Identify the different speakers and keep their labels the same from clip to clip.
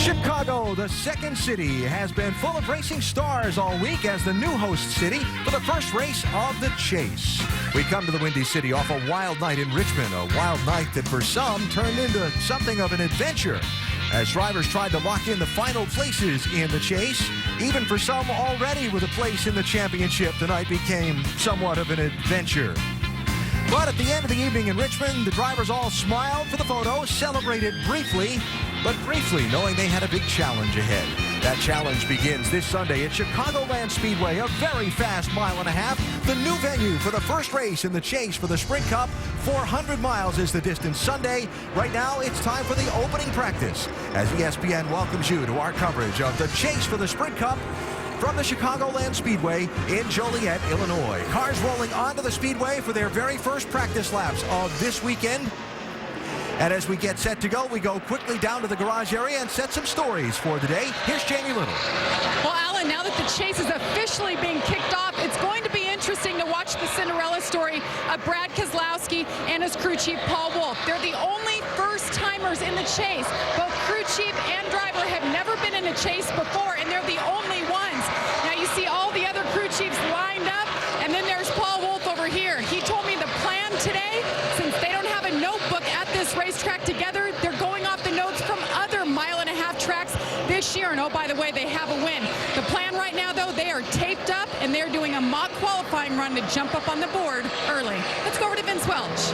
Speaker 1: Chicago, the second city, has been full of racing stars all week as the new host city for the first race of the Chase. We come to the Windy City off a wild night in Richmond, a wild night that for some turned into something of an adventure as drivers tried to lock in the final places in the Chase. Even for some already with a place in the championship, the night became somewhat of an adventure. But at the end of the evening in Richmond, the drivers all smiled for the photo, celebrated briefly, knowing they had a big challenge ahead. That challenge begins this Sunday at Chicagoland Speedway, a very fast mile and a half, the new venue for the first race in the Chase for the Sprint Cup. 400 miles is the distance Sunday. Right now, it's time for the opening practice as ESPN welcomes you to our coverage of the Chase for the Sprint Cup from the Chicagoland Speedway in Joliet, Illinois. Cars rolling onto the speedway for their very first practice laps of this weekend. And as we get set to go, we go quickly down to the garage area and set some stories for the day. Here's Jamie Little.
Speaker 2: Well, Alan, now that the Chase is officially being kicked off, it's going to be interesting to watch the Cinderella story of Brad Keselowski and his crew chief, Paul Wolfe. They're the only first-timers in the Chase. Both crew chief and driver have never been in a Chase before, and they're the only ones. Now you see all the other crew chiefs lined up, and then there's Paul Wolfe over here. He told me the plan today, since they don't have a notebook at this racetrack together, they're going off the notes from other mile-and-a-half tracks this year. And oh, by the way, they have a win. The plan right now, though, they are taped up, and they're doing a mock qualifying run to jump up on the board early. Let's go over to Vince Welch.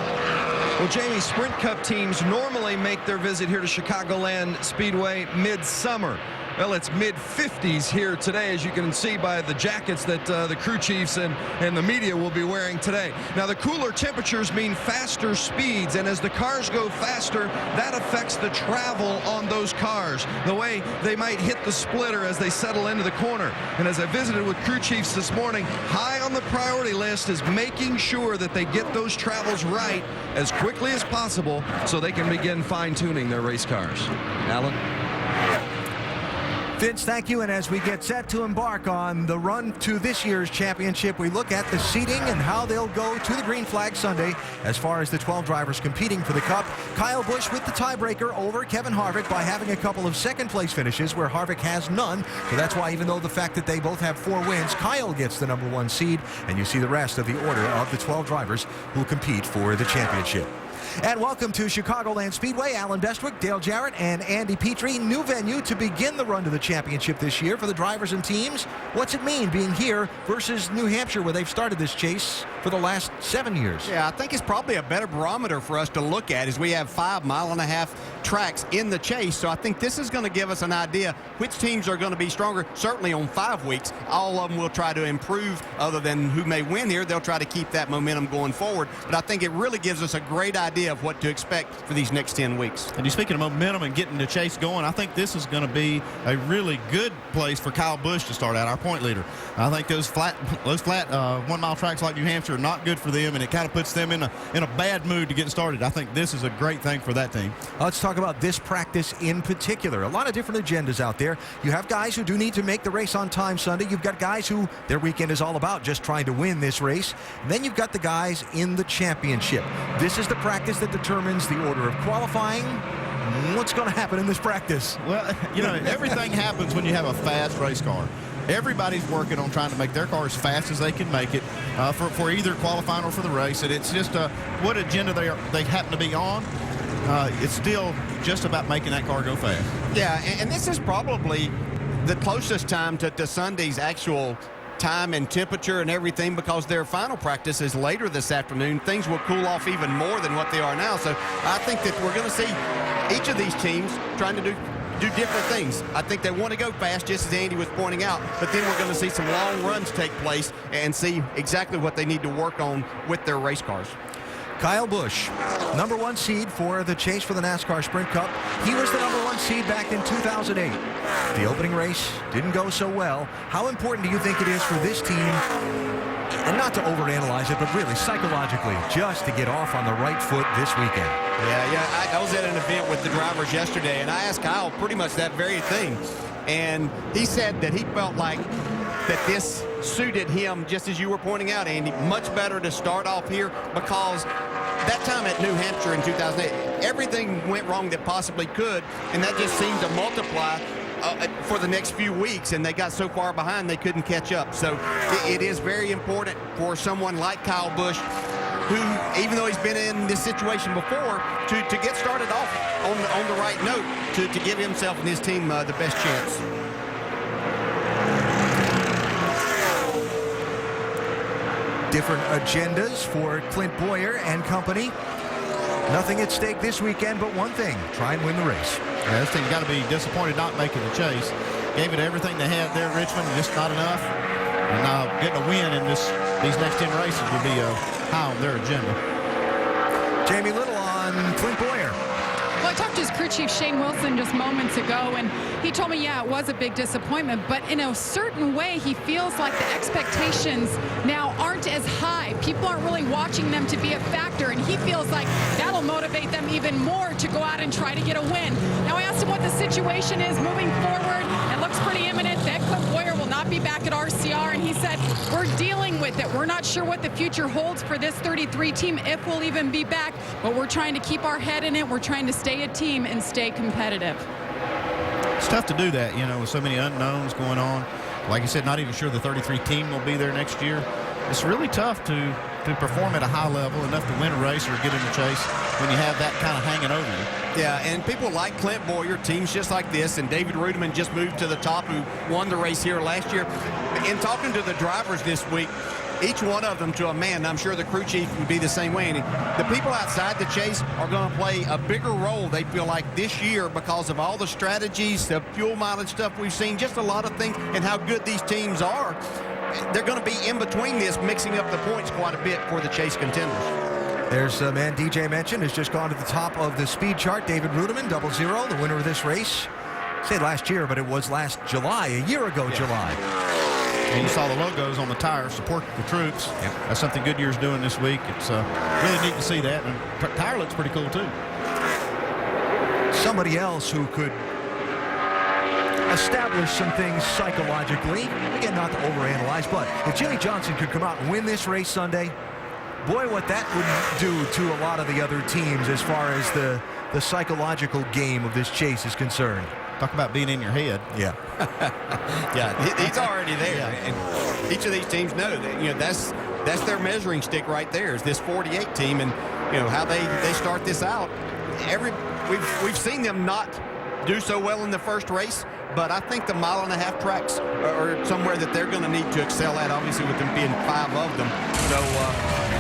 Speaker 3: Well, Jamie, Sprint Cup teams normally make their visit here to Chicagoland Speedway midsummer. Well, it's mid-50s here today, as you can see by the jackets that the crew chiefs and the media will be wearing today. Now, the cooler temperatures mean faster speeds, and as the cars go faster, that affects the travel on those cars, the way they might hit the splitter as they settle into the corner. And as I visited with crew chiefs this morning, high on the priority list is making sure that they get those travels right as quickly as possible so they can begin fine-tuning their race cars. Alan?
Speaker 1: Vince, thank you. And as we get set to embark on the run to this year's championship, we look at the seating and how they'll go to the green flag Sunday as far as the 12 drivers competing for the Cup. Kyle Busch with the tiebreaker over Kevin Harvick by having a couple of second-place finishes where Harvick has none. So that's why, even though the fact that they both have 4 wins, Kyle gets the #1 seed. And you see the rest of the order of the 12 drivers who compete for the championship. And welcome to Chicagoland Speedway. Alan Bestwick, Dale Jarrett, and Andy Petrie. New venue to begin the run to the championship this year for the drivers and teams. What's it mean being here versus New Hampshire, where they've started this Chase for the last 7 years?
Speaker 4: Yeah, I think it's probably a better barometer for us to look at as we have 5 mile-and-a-half tracks in the Chase. So I think this is going to give us an idea which teams are going to be stronger. Certainly on 5 weeks, all of them will try to improve. Other than who may win here, they'll try to keep that momentum going forward. But I think it really gives us a great idea of what to expect for these next 10 weeks.
Speaker 5: And you're speaking of momentum and getting the Chase going, I think this is going to be a really good place for Kyle Busch to start out, our point leader. I think those flat 1 mile tracks like New Hampshire are not good for them, and it kind of puts them in a bad mood to get started. I think this is a great thing for that team.
Speaker 1: Let's talk about this practice in particular. A lot of different agendas out there. You have guys who do need to make the race on time Sunday. You've got guys who their weekend is all about just trying to win this race. And then you've got the guys in the championship. This is the practice that determines the order of qualifying. What's going to happen in this practice?
Speaker 5: Well, you know, everything happens when you have a fast race car. Everybody's working on trying to make their car as fast as they can make it for either qualifying or for the race. And it's just what agenda they happen to be on. It's still just about making that car go fast.
Speaker 4: Yeah, and this is probably the closest time to Sunday's actual time and temperature and everything, because their final practice is later this afternoon. Things will cool off even more than what they are now. So I think that we're going to see each of these teams trying to do different things. I think they want to go fast, just as Andy was pointing out, but then we're going to see some long runs take place and see exactly what they need to work on with their race cars.
Speaker 1: Kyle Busch, #1 seed for the Chase for the NASCAR Sprint Cup. He was the #1 seed back in 2008. The opening race didn't go so well. How important do you think it is for this team, and not to overanalyze it, but really psychologically, just to get off on the right foot this weekend?
Speaker 4: Yeah, I was at an event with the drivers yesterday, and I asked Kyle pretty much that very thing. And he said that he felt like that this suited him, just as you were pointing out, Andy, much better to start off here, because that time at New Hampshire in 2008, everything went wrong that possibly could, and that just seemed to multiply for the next few weeks, and they got so far behind they couldn't catch up. So it is very important for someone like Kyle Busch, who, even though he's been in this situation before, to get started off on the right note, to give himself and his team the best chance.
Speaker 1: Different agendas for Clint Boyer and company. Nothing at stake this weekend but one thing: try and win the race.
Speaker 5: Yeah, this team's got to be disappointed not making the chase. Gave it everything they had there at Richmond, just not enough. And now getting a win in these next 10 races would be high on their agenda.
Speaker 1: Jamie Little on Clint Boyer.
Speaker 2: Well, I talked to his crew chief, Shane Wilson, just moments ago, and he told me, yeah, it was a big disappointment, but in a certain way, he feels like the expectations now aren't as high. People aren't really watching them to be a factor, and he feels like that'll motivate them even more to go out and try to get a win. Now, I asked him what the situation is moving forward. It looks pretty imminent that Clint Boyer will not be back at RCR, and he said, we're dealing with it. We're not sure what the future holds for this 33 team, if we'll even be back, but we're trying to keep our head in it. We're trying to stay a team and stay competitive.
Speaker 5: It's tough to do that, you know, with so many unknowns going on. Like I said, not even sure the 33 team will be there next year. It's really tough to perform at a high level, enough to win a race or get in the chase when you have that kind of hanging over you.
Speaker 4: Yeah, and people like Clint Boyer, teams just like this, and David Rudiman just moved to the top, who won the race here last year. In talking to the drivers this week, each one of them to a man, I'm sure the crew chief would be the same way. And the people outside the chase are going to play a bigger role, they feel like, this year because of all the strategies, the fuel mileage stuff we've seen, just a lot of things, and how good these teams are. They're going to be in between this, mixing up the points quite a bit for the chase contenders.
Speaker 1: There's a man DJ mentioned has just gone to the top of the speed chart. David Rudiman, 00, the winner of this race. I say last year, but it was last July, a year ago, July.
Speaker 5: And you saw the logos on the tires support the troops.
Speaker 1: Yep.
Speaker 5: That's something Goodyear's doing this week. It's really neat to see that. And the tire looks pretty cool, too.
Speaker 1: Somebody else who could establish some things psychologically. Again, not to overanalyze, but if Jimmy Johnson could come out and win this race Sunday, boy, what that would do to a lot of the other teams as far as the psychological game of this chase is concerned.
Speaker 5: Talk about being in your head.
Speaker 1: Yeah.
Speaker 4: Yeah, he's already there.
Speaker 5: Yeah.
Speaker 4: And each of these teams know that, you know, that's their measuring stick right there, is this 48 team, and, you know, how they start this out. We've seen them not do so well in the first race, but I think the mile-and-a-half tracks are somewhere that they're going to need to excel at, obviously, with them being 5 of them. So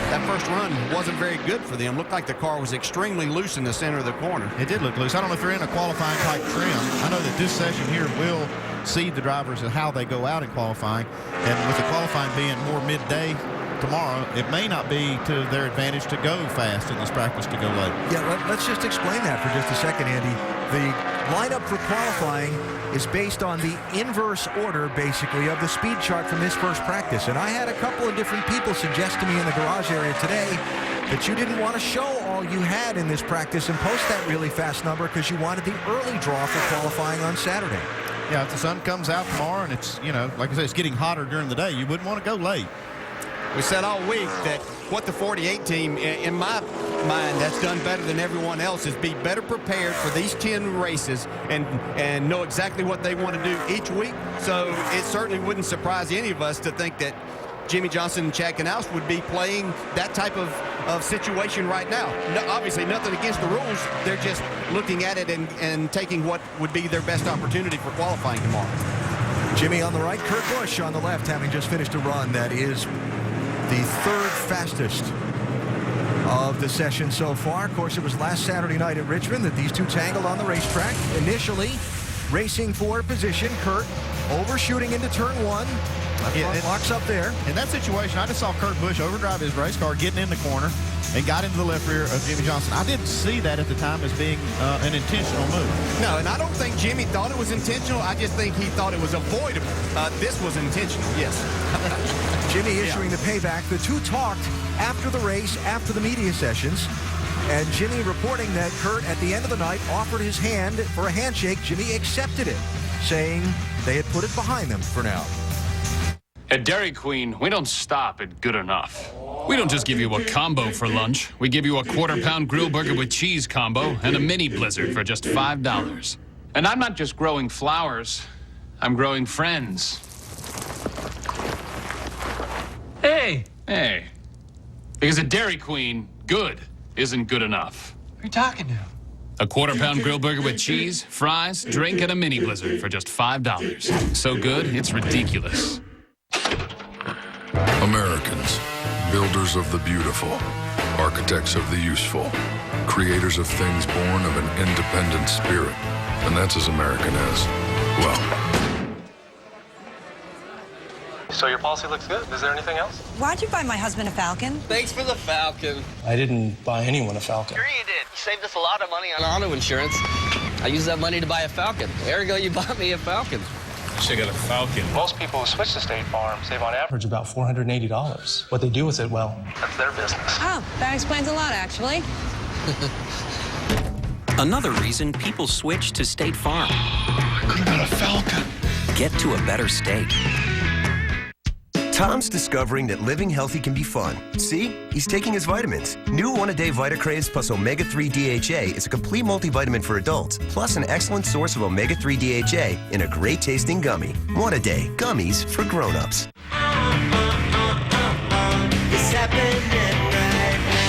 Speaker 4: that first run wasn't very good for them. Looked like the car was extremely loose in the center of the corner.
Speaker 5: It did look loose. I don't know if they're in a qualifying type trim. I know that this session here will seed the drivers and how they go out in qualifying. And with the qualifying being more midday tomorrow, it may not be to their advantage to go fast in this practice to go late.
Speaker 1: Yeah, let's just explain that for just a second, Andy. The lineup for qualifying is based on the inverse order, basically, of the speed chart from this first practice. And I had a couple of different people suggest to me in the garage area today that you didn't want to show all you had in this practice and post that really fast number because you wanted the early draw for qualifying on Saturday.
Speaker 5: Yeah, if the sun comes out tomorrow and it's, you know, like I said, it's getting hotter during the day, you wouldn't want to go late.
Speaker 4: We said all week that what the 48 team, in my mind, that's done better than everyone else, is be better prepared for these 10 races and know exactly what they want to do each week. So it certainly wouldn't surprise any of us to think that Jimmy Johnson and Chad Knaus would be playing that type of situation right now. No, obviously, nothing against the rules. They're just looking at it and taking what would be their best opportunity for qualifying tomorrow.
Speaker 1: Jimmy on the right, Kurt Busch on the left, having just finished a run that is the third fastest of the session so far. Of course, it was last Saturday night at Richmond that these two tangled on the racetrack. Initially racing for position, Kurt overshooting into turn 1. It locks up there.
Speaker 5: In that situation, I just saw Kurt Busch overdrive his race car, getting in the corner, and got into the left rear of Jimmy Johnson. I didn't see that at the time as being an intentional move.
Speaker 4: No, and I don't think Jimmy thought it was intentional. I just think he thought it was avoidable. This was intentional, yes.
Speaker 1: Jimmy issuing the payback. The two talked after the race, after the media sessions, and Jimmy reporting that Kurt, at the end of the night, offered his hand for a handshake. Jimmy accepted it, saying they had put it behind them for now.
Speaker 6: At Dairy Queen, we don't stop at good enough. We don't just give you a combo for lunch. We give you a quarter-pound grill burger with cheese combo and a mini blizzard for just $5. And I'm not just growing flowers. I'm growing friends.
Speaker 7: Hey!
Speaker 6: Hey. Because at Dairy Queen, good isn't good enough.
Speaker 7: Who are you talking to?
Speaker 6: A quarter-pound grill burger with cheese, fries, drink, and a mini blizzard for just $5. So good, it's ridiculous.
Speaker 8: Americans, builders of the beautiful, architects of the useful, creators of things born of an independent spirit. And that's as American as, well.
Speaker 9: So your policy looks good. Is there anything else?
Speaker 10: Why'd you buy my husband a Falcon?
Speaker 9: Thanks for the Falcon.
Speaker 7: I didn't buy anyone a Falcon.
Speaker 9: Sure you did. You saved us a lot of money on auto insurance. I used that money to buy a Falcon. Ergo, you bought me a Falcon.
Speaker 6: Should got a Falcon.
Speaker 9: Most people who switch to State Farm save on average.
Speaker 7: About $480. What they do with it, well,
Speaker 9: That's their business.
Speaker 10: Oh, that explains a lot, actually.
Speaker 11: Another reason people switch to State Farm.
Speaker 8: I could have got a Falcon.
Speaker 11: Get to a better state.
Speaker 12: Tom's discovering that living healthy can be fun. See? He's taking his vitamins. New One-A-Day Vitacraze plus Omega-3 DHA is a complete multivitamin for adults, plus an excellent source of Omega-3 DHA in a great-tasting gummy. One-A-Day, gummies for grown-ups.
Speaker 13: It's happening right now.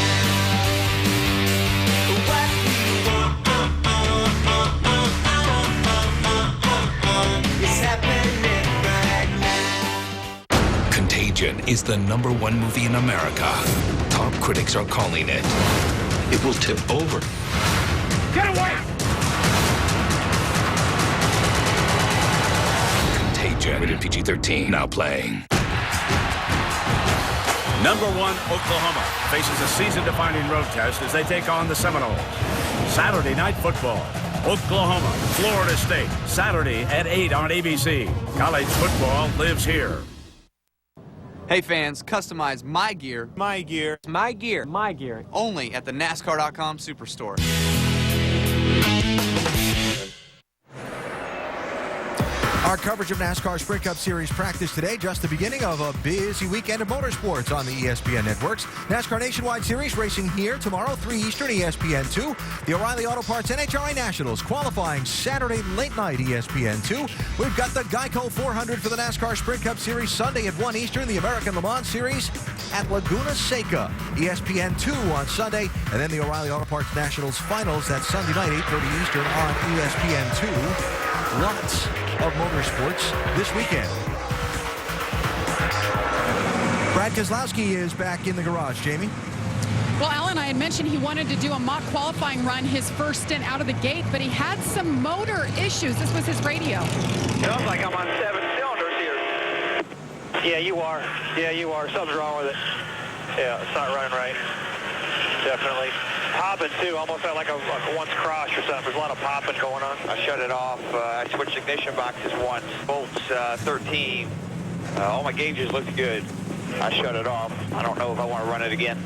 Speaker 13: What we want. It's happening right now.
Speaker 14: Contagion is the #1 movie in America. Top critics are calling it. It will tip over.
Speaker 13: Get away!
Speaker 14: Contagion, rated PG-13, now playing.
Speaker 15: #1 Oklahoma faces a season-defining road test as they take on the Seminoles. Saturday Night Football. Oklahoma, Florida State. Saturday at 8 on ABC. College football lives here.
Speaker 16: Hey fans, customize my gear. My gear. My gear. My gear. Only at the NASCAR.com Superstore.
Speaker 1: Our coverage of NASCAR Sprint Cup Series practice today, just the beginning of a busy weekend of motorsports on the ESPN networks. NASCAR Nationwide Series racing here tomorrow, 3 Eastern, ESPN2. The O'Reilly Auto Parts NHRA Nationals qualifying Saturday late night, ESPN2. We've got the GEICO 400 for the NASCAR Sprint Cup Series Sunday at 1 Eastern. The American Le Mans Series at Laguna Seca, ESPN2 on Sunday. And then the O'Reilly Auto Parts Nationals Finals, that's Sunday night, 8:30 Eastern on ESPN2. Lots of motorsports this weekend. Brad Keselowski is back in the garage. Jamie?
Speaker 2: Well, Alan, I had mentioned he wanted to do a mock qualifying run his first stint out of the gate, but he had some motor issues. This was his radio.
Speaker 17: Sounds like I'm on 7 cylinders here. Yeah, you are. Yeah, you are. Something's wrong with it. Yeah, it's not running right. Definitely. Popping too, almost like a once crash or something. There's a lot of popping going on. I shut it off. I switched ignition boxes once. Volts 13. All my gauges looked good. I shut it off. I don't know if I want to run it again.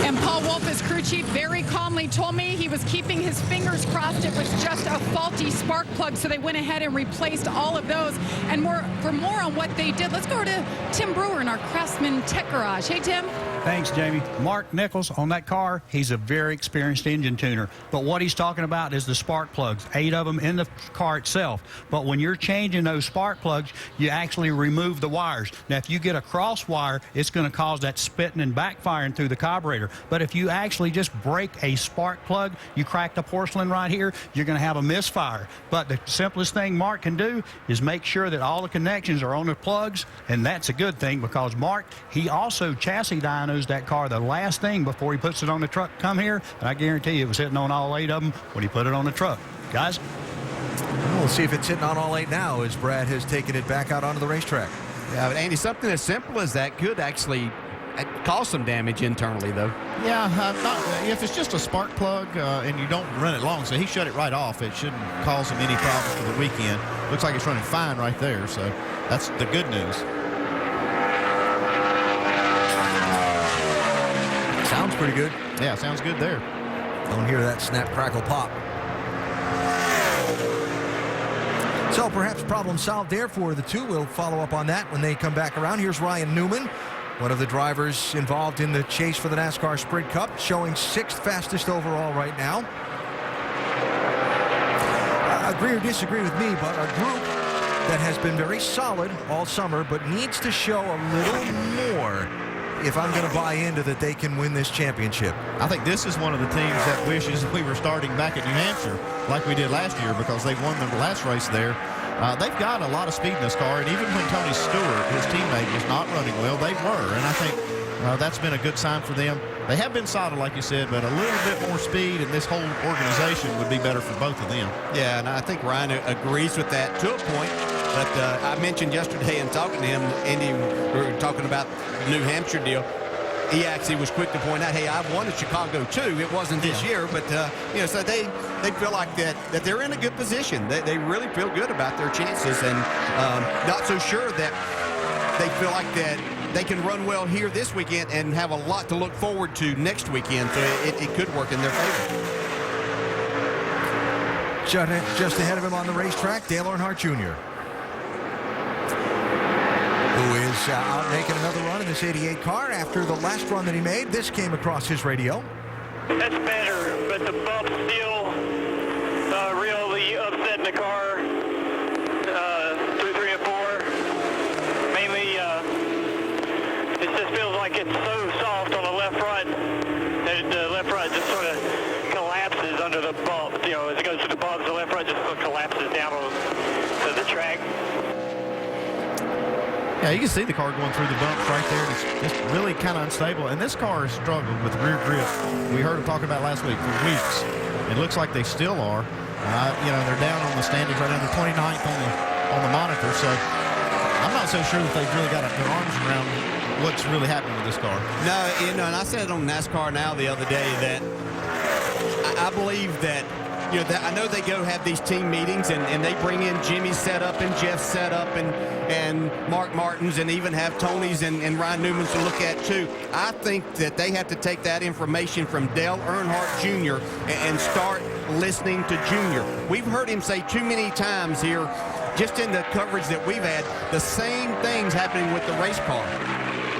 Speaker 2: And Paul Wolf, his crew chief, very calmly told me he was keeping his fingers crossed it was just a faulty spark plug, so they went ahead and replaced all of those. And for more on what they did, let's go to Tim Brewer in our Craftsman Tech Garage. Hey, Tim.
Speaker 18: Thanks, Jamie. Mark Nichols on that car, he's a very experienced engine tuner. But what he's talking about is the spark plugs, 8 of them in the car itself. But when you're changing those spark plugs, you actually remove the wires. Now, if you get a cross wire, it's going to cause that spitting and backfiring through the carburetor. But if you actually just break a spark plug, you crack the porcelain right here, you're going to have a misfire. But the simplest thing Mark can do is make sure that all the connections are on the plugs, and that's a good thing because Mark, he also chassis dynos that car the last thing before he puts it on the truck. Come here, and I guarantee you it was hitting on all 8 of them when he put it on the truck. Guys?
Speaker 1: We'll see if it's hitting on all 8 now as Brad has taken it back out onto the racetrack.
Speaker 4: Yeah, but Andy, something as simple as that could actually cause some damage internally, though.
Speaker 5: Yeah, if it's just a spark plug and you don't run it long, so he shut it right off. It shouldn't cause him any problems for the weekend. Looks like it's running fine right there, so that's the good news.
Speaker 1: Sounds pretty good.
Speaker 5: Yeah, sounds good there.
Speaker 1: Don't hear that snap, crackle, pop. So perhaps problem solved there for the two. We'll follow up on that when they come back around. Here's Ryan Newman one of the drivers involved in the chase for the NASCAR Sprint Cup, showing 6th fastest overall right now. Agree or disagree with me, but a group that has been very solid all summer, but needs to show a little more if I'm going to buy into that they can win this championship.
Speaker 5: I think this is one of the teams that wishes we were starting back at New Hampshire like we did last year, because they won the last race there. They've got a lot of speed in this car, and even when Tony Stewart, his teammate, was not running well, they were. And I think that's been a good sign for them. They have been solid, like you said, but a little bit more speed, and this whole organization would be better for both of them.
Speaker 4: Yeah, and I think Ryan agrees with that to a point. But I mentioned yesterday in talking to him, Andy, we were talking about the New Hampshire deal. He actually was quick to point out, hey, I've won at Chicago too. It wasn't this year, but so they feel like that they're in a good position. They really feel good about their chances, and not so sure that they feel like that they can run well here this weekend and have a lot to look forward to next weekend. So it could work in their favor.
Speaker 1: Just ahead of him on the racetrack, Dale Earnhardt Jr., who is out making another run in this 88 car after the last run that he made. This came across his radio.
Speaker 17: That's better, but the bump still really upsetting the car through 3 and 4. Mainly, it just feels like it's so soft on the left front that the left front just sort of collapses under the bump. You know, as it goes through the bumps, the left front just sort of collapses down to the track.
Speaker 5: Yeah, you can see the car going through the bumps right there. It's just really kind of unstable. And this car has struggled with rear grip. We heard him talking about last week for weeks. It looks like they still are. They're down on the standings right now. They're 29th on the monitor. So I'm not so sure that they've really got their arms around what's really happening with this car.
Speaker 4: No, and I said it on NASCAR Now the other day that I believe that, I know they go have these team meetings and they bring in Jimmy's setup and Jeff's setup and Mark Martin's and even have Tony's and Ryan Newman's to look at too. I think that they have to take that information from Dale Earnhardt Jr. and start listening to Junior. We've heard him say too many times here, just in the coverage that we've had, the same things happening with the race car.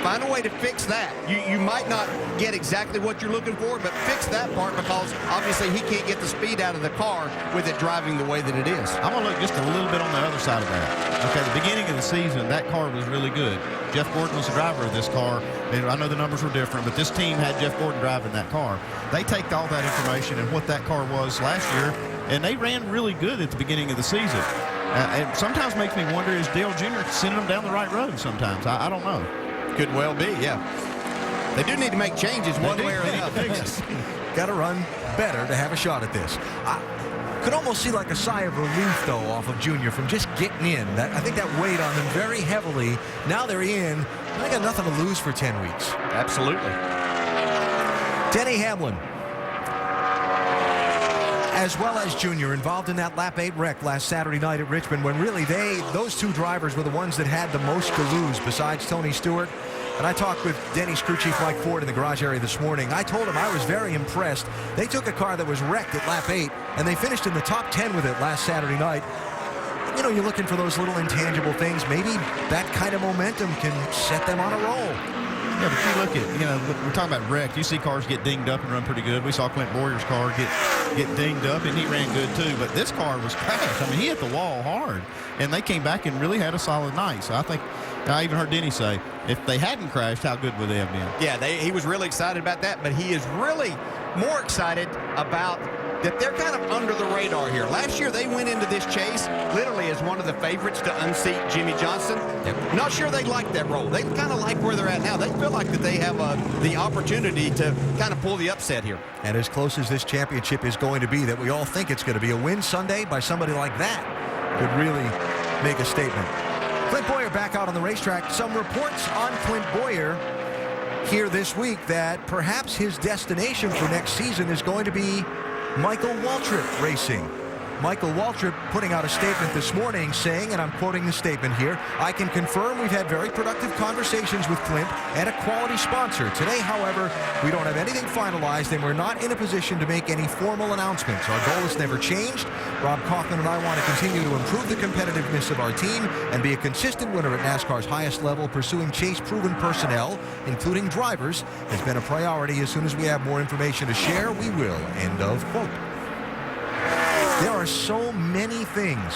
Speaker 4: Find a way to fix that. You might not get exactly what you're looking for, but fix that part, because obviously he can't get the speed out of the car with it driving the way that it is.
Speaker 5: I'm going to look just a little bit on the other side of that. Okay, the beginning of the season, that car was really good. Jeff Gordon was the driver of this car, and I know the numbers were different, but this team had Jeff Gordon driving that car. They take all that information and what that car was last year, and they ran really good at the beginning of the season. And sometimes makes me wonder, is Dale Jr. sending them down the right road sometimes? I don't know.
Speaker 4: Could well be, yeah. They do need to make changes one way or another.
Speaker 1: Got to run better to have a shot at this. I could almost see like a sigh of relief, though, off of Junior from just getting in. I think that weighed on them very heavily. Now they're in. They got nothing to lose for 10 weeks.
Speaker 4: Absolutely.
Speaker 1: Denny Hamlin, as well as Junior, involved in that lap 8 wreck last Saturday night at Richmond, when really those two drivers were the ones that had the most to lose besides Tony Stewart. And I talked with Denny's crew chief Mike Ford in the garage area this morning. I told him I was very impressed. They took a car that was wrecked at lap 8, and they finished in the top 10 with it last Saturday night. You're looking for those little intangible things. Maybe that kind of momentum can set them on a roll.
Speaker 5: Yeah, but you look at, we're talking about wrecked. You see cars get dinged up and run pretty good. We saw Clint Boyer's car get dinged up, and he ran good too. But this car was crashed. I mean, he hit the wall hard, and they came back and really had a solid night. So I think, I even heard Denny say, if they hadn't crashed, how good would they have been?
Speaker 4: Yeah, he was really excited about that, but he is really more excited about that they're kind of under the radar here. Last year, they went into this chase literally as one of the favorites to unseat Jimmy Johnson. Yep. Not sure they like that role. They kind of like where they're at now. They feel like that they have the opportunity to kind of pull the upset here.
Speaker 1: And as close as this championship is going to be, that we all think it's going to be, a win Sunday by somebody like that could really make a statement. Clint Boyer back out on the racetrack. Some reports on Clint Boyer here this week that perhaps his destination for next season is going to be Michael Waltrip Racing. Michael Waltrip putting out a statement this morning saying, and I'm quoting the statement here, "I can confirm we've had very productive conversations with Clint and a quality sponsor. Today, however, we don't have anything finalized and we're not in a position to make any formal announcements. Our goal has never changed. Rob Kaufman and I want to continue to improve the competitiveness of our team and be a consistent winner at NASCAR's highest level. Pursuing Chase-proven personnel, including drivers, has been a priority. As soon as we have more information to share, we will." End of quote. There are so many things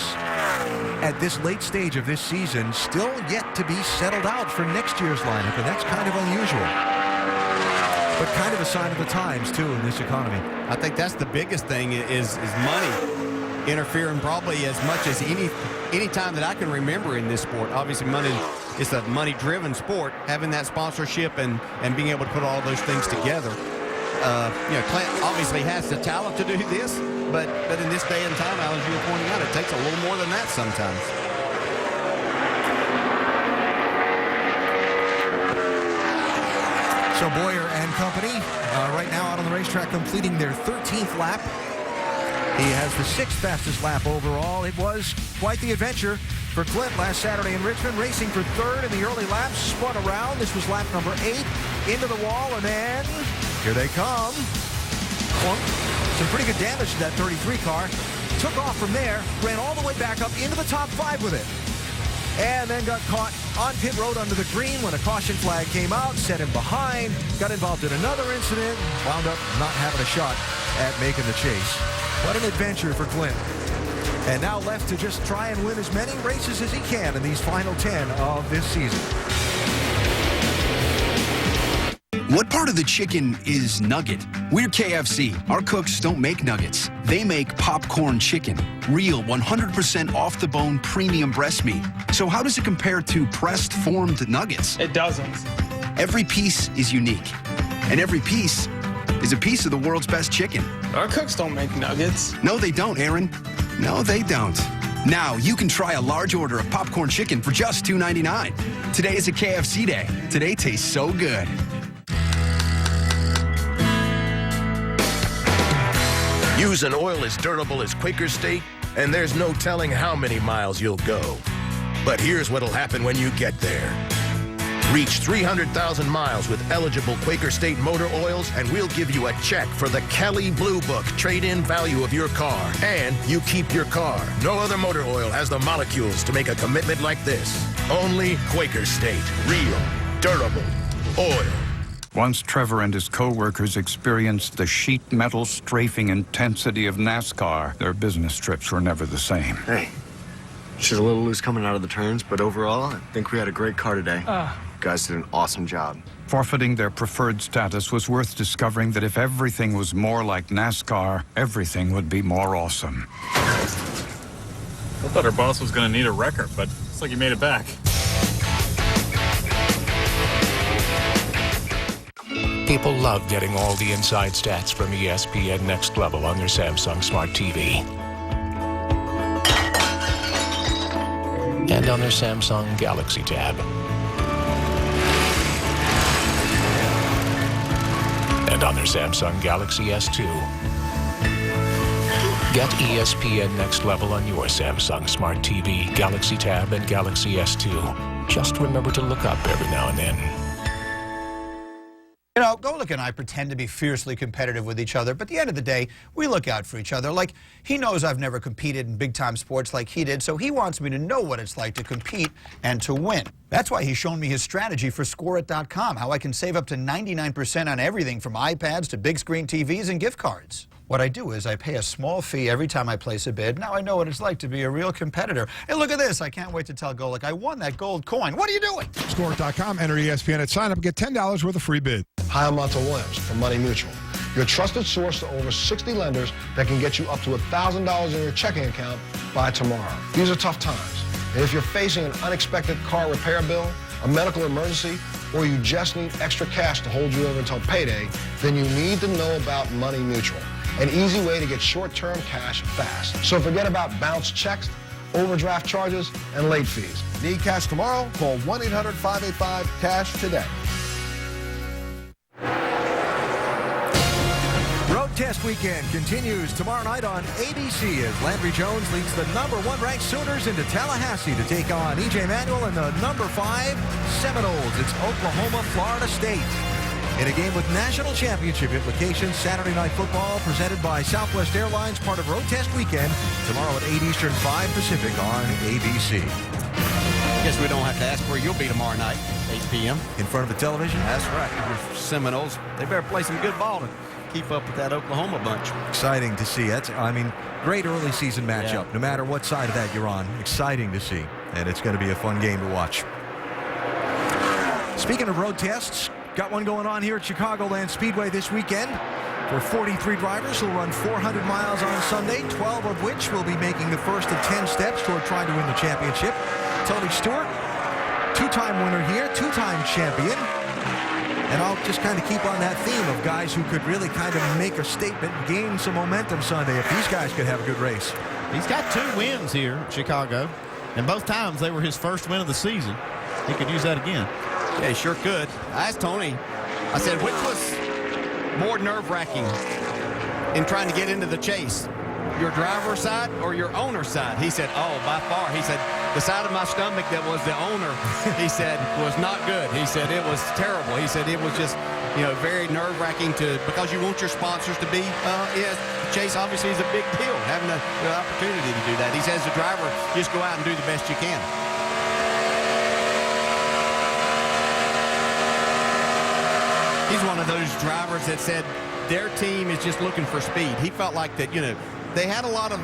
Speaker 1: at this late stage of this season still yet to be settled out for next year's lineup, and that's kind of unusual. But kind of a sign of the times, too, in this economy.
Speaker 4: I think that's the biggest thing is money interfering probably as much as any time that I can remember in this sport. Obviously, money is a money-driven sport. Having that sponsorship and being able to put all those things together. Clint obviously has the talent to do this, but in this day and time, as you were pointing out, it takes a little more than that sometimes.
Speaker 1: So Boyer and company right now out on the racetrack completing their 13th lap. He has the 6th fastest lap overall. It was quite the adventure for Clint last Saturday in Richmond, racing for 3rd in the early laps, spun around. This was lap number 8, into the wall, and then here they come. Some pretty good damage to that 33 car. Took off from there, ran all the way back up into the top 5 with it. And then got caught on pit road under the green when a caution flag came out, set him behind, got involved in another incident, wound up not having a shot at making the chase. What an adventure for Clint. And now left to just try and win as many races as he can in these final 10 of this season.
Speaker 19: What part of the chicken is nugget? We're KFC. Our cooks don't make nuggets. They make popcorn chicken. Real 100% off-the-bone premium breast meat. So how does it compare to pressed formed nuggets?
Speaker 7: It doesn't.
Speaker 19: Every piece is unique. And every piece is a piece of the world's best chicken.
Speaker 7: Our cooks don't make nuggets.
Speaker 19: No, they don't, Aaron. No, they don't. Now you can try a large order of popcorn chicken for just $2.99. Today is a KFC day. Today tastes so good.
Speaker 20: Use an oil as durable as Quaker State, and there's no telling how many miles you'll go. But here's what'll happen when you get there. Reach 300,000 miles with eligible Quaker State motor oils, and we'll give you a check for the Kelly Blue Book trade-in value of your car. And you keep your car. No other motor oil has the molecules to make a commitment like this. Only Quaker State. Real, durable oil.
Speaker 21: Once Trevor and his co-workers experienced the sheet metal strafing intensity of NASCAR, their business trips were never the same.
Speaker 22: Hey, she's a little loose coming out of the turns, but overall, I think we had a great car today. You guys did an awesome job.
Speaker 21: Forfeiting their preferred status was worth discovering that if everything was more like NASCAR, everything would be more awesome.
Speaker 23: I thought our boss was going to need a wrecker, but it's like he made it back.
Speaker 14: People love getting all the inside stats from ESPN Next Level on their Samsung Smart TV. And on their Samsung Galaxy Tab. And on their Samsung Galaxy S2. Get ESPN Next Level on your Samsung Smart TV, Galaxy Tab, and Galaxy S2. Just remember to look up every now and then.
Speaker 24: You know, Golick and I pretend to be fiercely competitive with each other, but at the end of the day, we look out for each other. Like, he knows I've never competed in big-time sports like he did, so he wants me to know what it's like to compete and to win. That's why he's shown me his strategy for ScoreIt.com, how I can save up to 99% on everything from iPads to big-screen TVs and gift cards. What I do is I pay a small fee every time I place a bid. Now I know what it's like to be a real competitor. Hey, look at this. I can't wait to tell Golick I won that gold coin. What are you doing?
Speaker 25: Score.com. Enter ESPN at sign up and get $10 worth of free bid.
Speaker 26: Hi, I'm Montel Williams from Money Mutual, your trusted source to over 60 lenders that can get you up to $1,000 in your checking account by tomorrow. These are tough times. And if you're facing an unexpected car repair bill, a medical emergency, or you just need extra cash to hold you over until payday, then you need to know about Money Mutual. An easy way to get short-term cash fast. So forget about bounced checks, overdraft charges, and late fees.
Speaker 27: Need cash tomorrow? Call 1-800-585-CASH today.
Speaker 1: Road Test weekend continues tomorrow night on ABC as Landry Jones leads the #1 ranked Sooners into Tallahassee to take on E.J. Manuel and the #5 Seminoles. It's Oklahoma, Florida State. In a game with national championship implications, Saturday Night Football presented by Southwest Airlines, part of Road Test Weekend, tomorrow at 8 Eastern, 5 Pacific on ABC.
Speaker 4: Guess we don't have to ask where you'll be tomorrow night, 8 p.m.
Speaker 1: In front of the television?
Speaker 4: That's right. Your Seminoles, they better play some good ball to keep up with that Oklahoma bunch.
Speaker 1: Exciting to see. Great early season matchup. No matter what side of that you're on, exciting to see. And it's going to be a fun game to watch. Speaking of road tests, got one going on here at Chicagoland Speedway this weekend for 43 drivers who'll run 400 miles on Sunday, 12 of which will be making the first of 10 steps toward trying to win the championship. Tony Stewart, two-time winner here, two-time champion. And I'll just kind of keep on that theme of guys who could really kind of make a statement, gain some momentum Sunday if these guys could have a good race.
Speaker 5: He's got 2 wins here at Chicago, and both times they were his first win of the season. He could use that again.
Speaker 4: Yeah, he sure could. I asked Tony, I said, which was more nerve-wracking in trying to get into the chase? Your driver's side or your owner's side? He said, oh, by far. He said, the side of my stomach that was the owner, he said, was not good. He said, it was terrible. He said, it was just, very nerve-wracking because you want your sponsors to be, chase obviously is a big deal, having the opportunity to do that. He says, the driver, just go out and do the best you can. He's one of those drivers that said their team is just looking for speed. He felt like that, they had a lot of,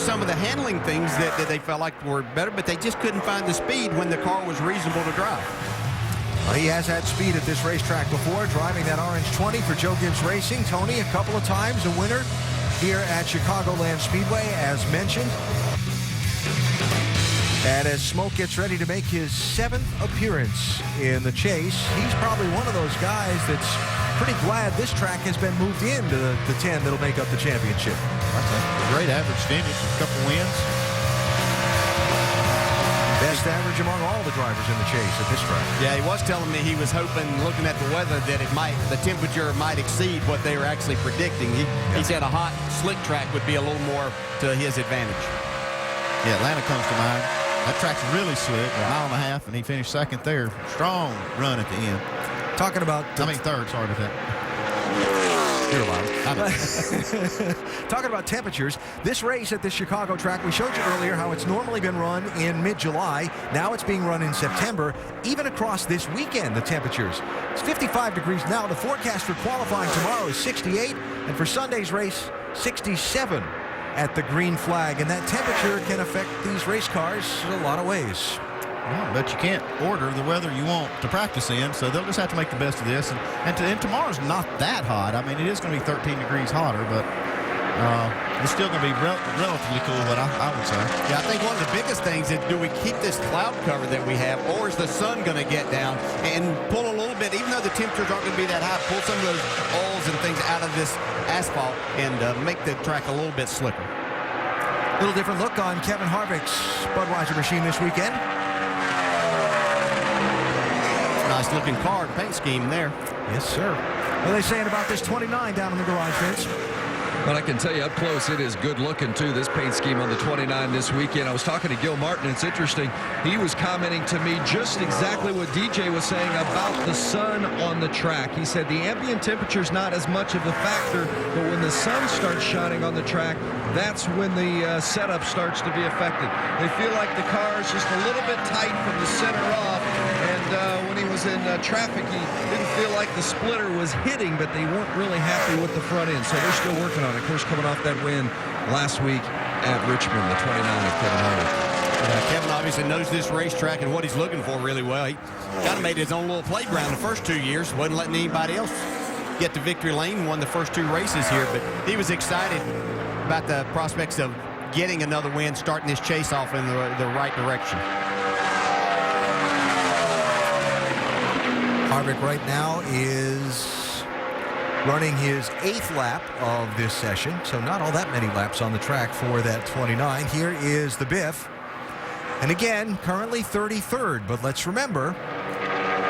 Speaker 4: some of the handling things that they felt like were better, but they just couldn't find the speed when the car was reasonable to drive.
Speaker 1: Well, he has had speed at this racetrack before, driving that orange 20 for Joe Gibbs Racing. Tony, a couple of times a winner here at Chicagoland Speedway, as mentioned. And as Smoke gets ready to make his 7th appearance in the chase, he's probably one of those guys that's pretty glad this track has been moved into the 10 that'll make up the championship.
Speaker 5: That's a great average finish, a couple wins.
Speaker 1: Best average among all the drivers in the chase at this track.
Speaker 4: Yeah, he was telling me he was hoping, looking at the weather, that the temperature might exceed what they were actually predicting. He said a hot, slick track would be a little more to his advantage.
Speaker 5: Yeah, Atlanta comes to mind. That track's really slick, a mile and a half, and he finished 2nd there. Strong run at the end.
Speaker 1: Talking about...
Speaker 5: third, sorry about that.
Speaker 1: You're allowed. Talking about temperatures, this race at the Chicago track, we showed you earlier how it's normally been run in mid-July. Now it's being run in September. Even across this weekend, the temperatures. It's 55 degrees now. The forecast for qualifying tomorrow is 68, and for Sunday's race, 67 at the green flag. And that temperature can affect these race cars in a lot of ways.
Speaker 5: Well, but you can't order the weather you want to practice in, so they'll just have to make the best of this. And tomorrow's not that hot. I mean, it is going to be 13 degrees hotter, but it's still going to be relatively cool, what I would say.
Speaker 4: Yeah, I think one of the biggest things is, do we keep this cloud cover that we have, or is the sun going to get down and pull a little bit, even though the temperatures aren't going to be that high, pull some of those oils and things out of this asphalt and make the track a little bit slicker.
Speaker 1: A little different look on Kevin Harvick's Budweiser machine this weekend.
Speaker 4: Nice looking car, paint scheme there.
Speaker 1: Yes, sir. What are they saying about this 29 down in the garage, Vince?
Speaker 3: But I can tell you up close, it is good looking too, this paint scheme on the 29 this weekend. I was talking to Gil Martin, and it's interesting. He was commenting to me just exactly what DJ was saying about the sun on the track. He said the ambient temperature is not as much of a factor, but when the sun starts shining on the track, that's when the setup starts to be affected. They feel like the car is just a little bit tight from the center off, and when he was in traffic, he didn't feel like the splitter was hitting, but they weren't really happy with the front end, so they're still working on it. Of course, coming off that win last week at Richmond, the 29 of Kevin Harvick.
Speaker 4: Kevin obviously knows this racetrack and what he's looking for really well. He kind of made his own little playground the first 2 years. Wasn't letting anybody else get to victory lane. Won the first 2 races here, but he was excited about the prospects of getting another win, starting this chase off in the right direction.
Speaker 1: Harvick right now is running his 8th lap of this session, so not all that many laps on the track for that 29. Here is the Biff. And again, currently 33rd, but let's remember,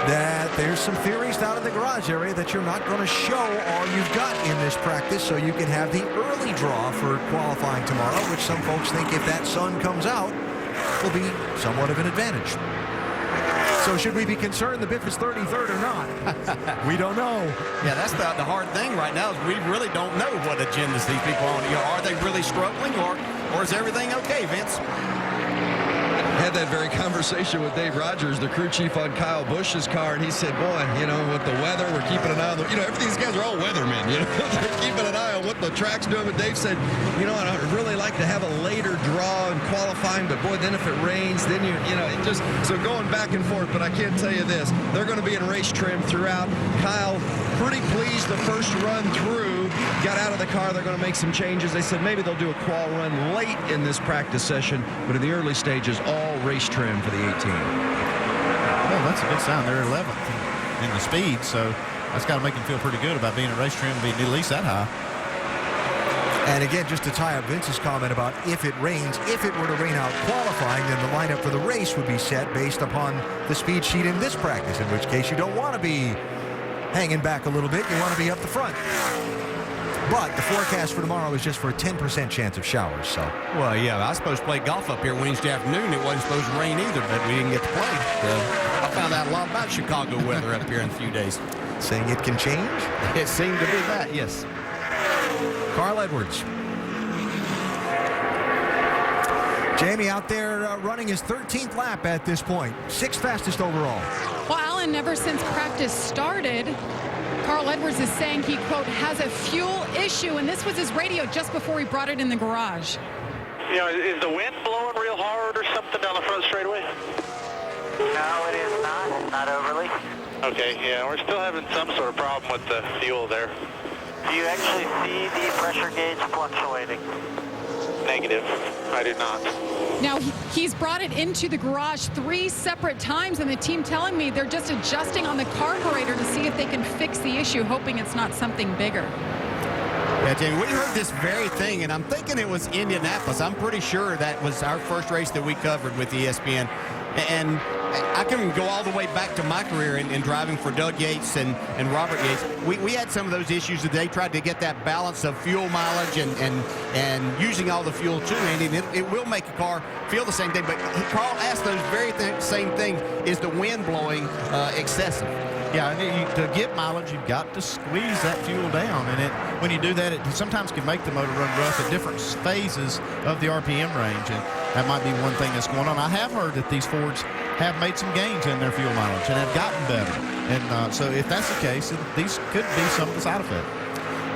Speaker 1: that there's some theories down in the garage area that you're not going to show all you've got in this practice so you can have the early draw for qualifying tomorrow, which some folks think if that sun comes out will be somewhat of an advantage. So should we be concerned the Biff is 33rd or not? We don't know.
Speaker 4: Yeah, that's the hard thing right now is we really don't know what agendas these people are on. You know, are they really struggling or is everything okay, Vince?
Speaker 3: Had that very conversation with Dave Rogers, the crew chief on Kyle Busch's car, and he said, boy, you know, with the weather, we're keeping an eye on the, these guys are all weathermen, they're keeping an eye on what the track's doing. But Dave said, I'd really like to have a later draw in qualifying, but boy, then if it rains, then it just, so going back and forth. But I can tell you this, they're going to be in race trim throughout. Kyle, pretty pleased the first run through, got out of the car, they're going to make some changes. They said maybe they'll do a qual run late in this practice session, but in the early stages, all race trim for the 18.
Speaker 5: Well, that's a good sign. They're 11th in the speed, so that's got to make them feel pretty good about being at race trim and being at least that high.
Speaker 1: And again, just to tie up Vince's comment about if it rains, if it were to rain out qualifying, then the lineup for the race would be set based upon the speed sheet in this practice, in which case you don't want to be hanging back a little bit. You want to be up the front. But the forecast for tomorrow is just for a 10% chance of showers. So,
Speaker 4: well, yeah, I was supposed to play golf up here Wednesday afternoon. It wasn't supposed to rain either, but we didn't get to play. I found out a lot about Chicago weather up here in a few days.
Speaker 1: Saying it can change?
Speaker 4: It seemed to be that, yes.
Speaker 1: Carl Edwards. Jamie out there running his 13th lap at this point. 6th fastest overall.
Speaker 2: Well, Alan, ever since practice started, Carl Edwards is saying he, quote, has a fuel issue, and this was his radio just before he brought it in the garage.
Speaker 17: Is the wind blowing real hard or something down the front straightaway?
Speaker 6: No, it is not overly.
Speaker 17: Okay, yeah, we're still having some sort of problem with the fuel there.
Speaker 6: Do you actually see the pressure gauge fluctuating?
Speaker 17: Negative. I do not.
Speaker 2: Now, he's brought it into the garage 3 separate times, and the team telling me they're just adjusting on the carburetor to see if they can fix the issue, hoping it's not something bigger.
Speaker 4: Yeah, Jamie, we heard this very thing, and I'm thinking it was Indianapolis. I'm pretty sure that was our first race that we covered with ESPN. And I can go all the way back to my career in driving for Doug Yates and Robert Yates. We had some of those issues that they tried to get that balance of fuel mileage and using all the fuel too, Andy. And it will make a car feel the same thing. But Carl asked those very same things. Is the wind blowing excessive?
Speaker 5: Yeah, to get mileage, you've got to squeeze that fuel down. And when you do that, it sometimes can make the motor run rough at different phases of the RPM range. And that might be one thing that's going on. I have heard that these Fords have made some gains in their fuel mileage and have gotten better. And so if that's the case, these could be some of the side effects.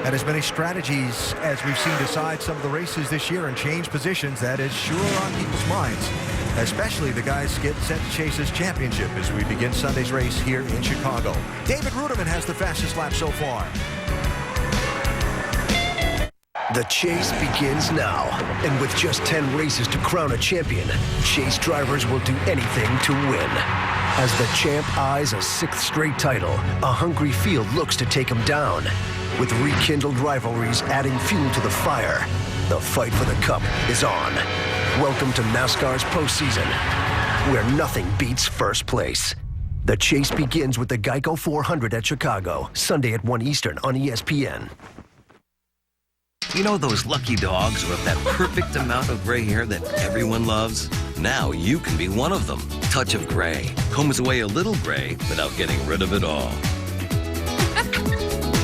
Speaker 1: And as many strategies as we've seen decide some of the races this year and change positions, that is sure on people's minds, especially the guys get set to chase this championship as we begin Sunday's race here in Chicago. David Ruderman has the fastest lap so far.
Speaker 8: The chase begins now, and with just 10 races to crown a champion, Chase drivers will do anything to win. As the champ eyes a 6th straight title, a hungry field looks to take him down. With rekindled rivalries adding fuel to the fire, the fight for the cup is on. Welcome to NASCAR's postseason, where nothing beats first place. The chase begins with the GEICO 400 at Chicago, Sunday at 1 Eastern on ESPN.
Speaker 9: You know those lucky dogs who have that perfect amount of gray hair that everyone loves? Now you can be one of them. Touch of Gray combs away a little gray without getting rid of it all.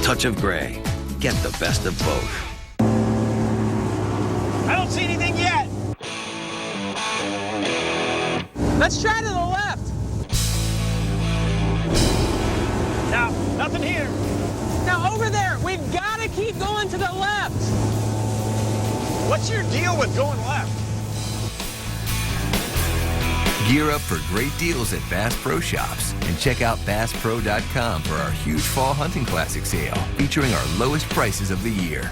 Speaker 9: Touch of Gray. Get the best of both.
Speaker 13: I don't see anything yet. Let's try to the left. Now, nothing here. Now, over there, we've got to keep going to the left. What's your deal with going left?
Speaker 10: Gear up for great deals at Bass Pro Shops and check out BassPro.com for our huge Fall Hunting Classic sale featuring our lowest prices of the year.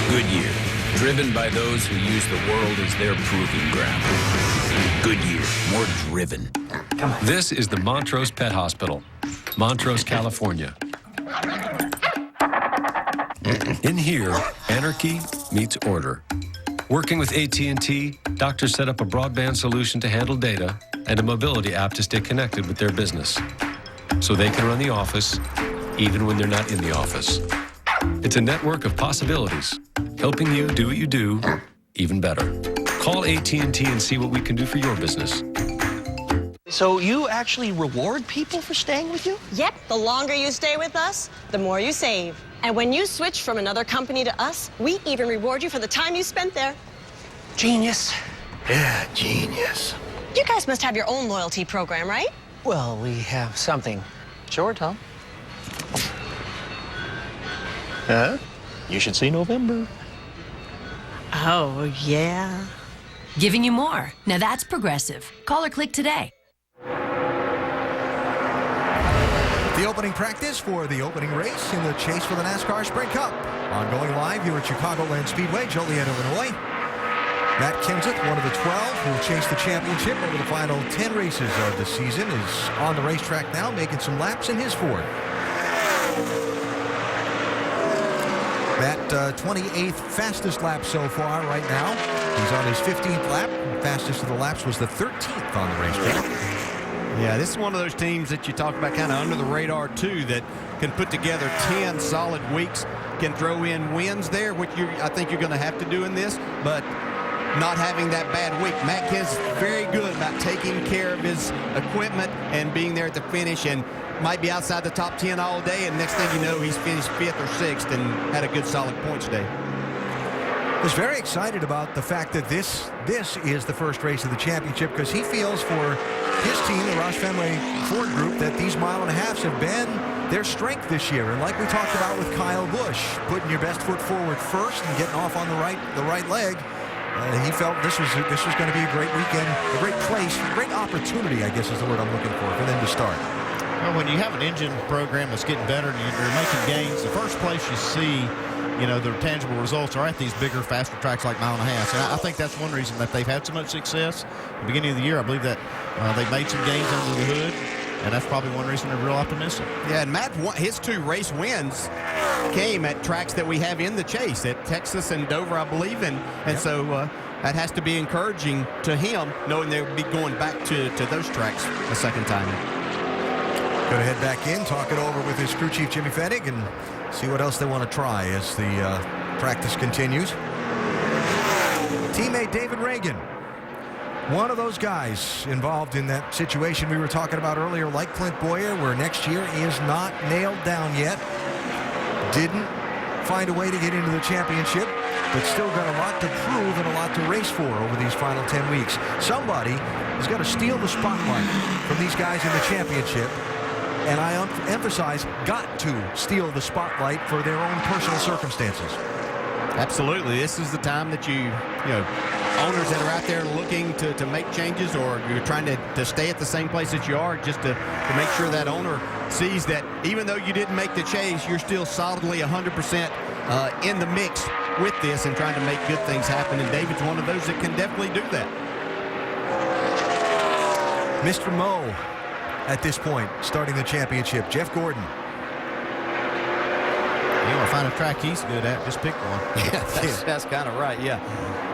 Speaker 11: Goodyear, driven by those who use the world as their proving ground. Goodyear, more driven.
Speaker 12: This is the Montrose Pet Hospital, Montrose, California. In here, anarchy meets order. Working with AT&T, doctors set up a broadband solution to handle data and a mobility app to stay connected with their business, so they can run the office even when they're not in the office. It's a network of possibilities, helping you do what you do even better. Call AT&T and see what we can do for your business.
Speaker 7: So you actually reward people for staying with you?
Speaker 15: Yep, the longer you stay with us, the more you save. And when you switch from another company to us, we even reward you for the time you spent there.
Speaker 7: Genius.
Speaker 15: Yeah, genius. You guys must have your own loyalty program, right?
Speaker 7: Well, we have something. Sure, Tom. Huh? You should see November.
Speaker 15: Oh, yeah.
Speaker 16: Giving you more. Now that's progressive. Call or click today.
Speaker 1: The opening practice for the opening race in the chase for the NASCAR Sprint Cup. Ongoing live here at Chicagoland Speedway, Joliet, Illinois. Matt Kenseth, one of the 12 who will chase the championship over the final 10 races of the season, is on the racetrack now, making some laps in his Ford. Matt, 28th fastest lap so far right now. He's on his 15th lap. Fastest of the laps was the 13th on the racetrack.
Speaker 4: Yeah, this is one of those teams that you talk about kind of under the radar, too, that can put together 10 solid weeks, can throw in wins there, which I think you're going to have to do in this, but not having that bad week. Matt Kenseth is very good about taking care of his equipment and being there at the finish, and might be outside the top 10 all day, and next thing you know, he's finished 5th or 6th and had a good solid points day.
Speaker 1: I was very excited about the fact that this is the first race of the championship, because he feels for his team, the Roush Fenway Ford Group, that these mile-and-a-halfs have been their strength this year. And like we talked about with Kyle Busch, putting your best foot forward first and getting off on the right leg, he felt this was going to be a great weekend, a great place, a great opportunity, I guess is the word I'm looking for them to start.
Speaker 5: Well, when you have an engine program that's getting better and you're making gains, the first place you see, the tangible results are at these bigger, faster tracks like mile-and-a-half. And I think that's one reason that they've had so much success. At the beginning of the year, I believe that they've made some gains under the hood, and that's probably one reason they're real optimistic.
Speaker 4: Yeah, and Matt, his 2 race wins came at tracks that we have in the chase, at Texas and Dover, I believe, and so that has to be encouraging to him, knowing they'll be going back to those tracks a second time.
Speaker 1: Going to head back in, talk it over with his crew chief, Jimmy Fennig, and see what else they want to try as the practice continues. Teammate David Reagan, one of those guys involved in that situation we were talking about earlier, like Clint Boyer, where next year is not nailed down yet. Didn't find a way to get into the championship, but still got a lot to prove and a lot to race for over these final 10 weeks. Somebody has got to steal the spotlight from these guys in the championship. And I emphasize, got to steal the spotlight for their own personal circumstances.
Speaker 4: Absolutely. This is the time that owners that are out there looking to make changes, or you're trying to stay at the same place that you are, just to make sure that owner sees that even though you didn't make the chase, you're still solidly 100% in the mix with this and trying to make good things happen. And David's one of those that can definitely do that.
Speaker 1: Mr. Moe, at this point, starting the championship, Jeff Gordon.
Speaker 5: You want to find a track he's good at, just pick one.
Speaker 4: Yeah, that's kind of right, yeah.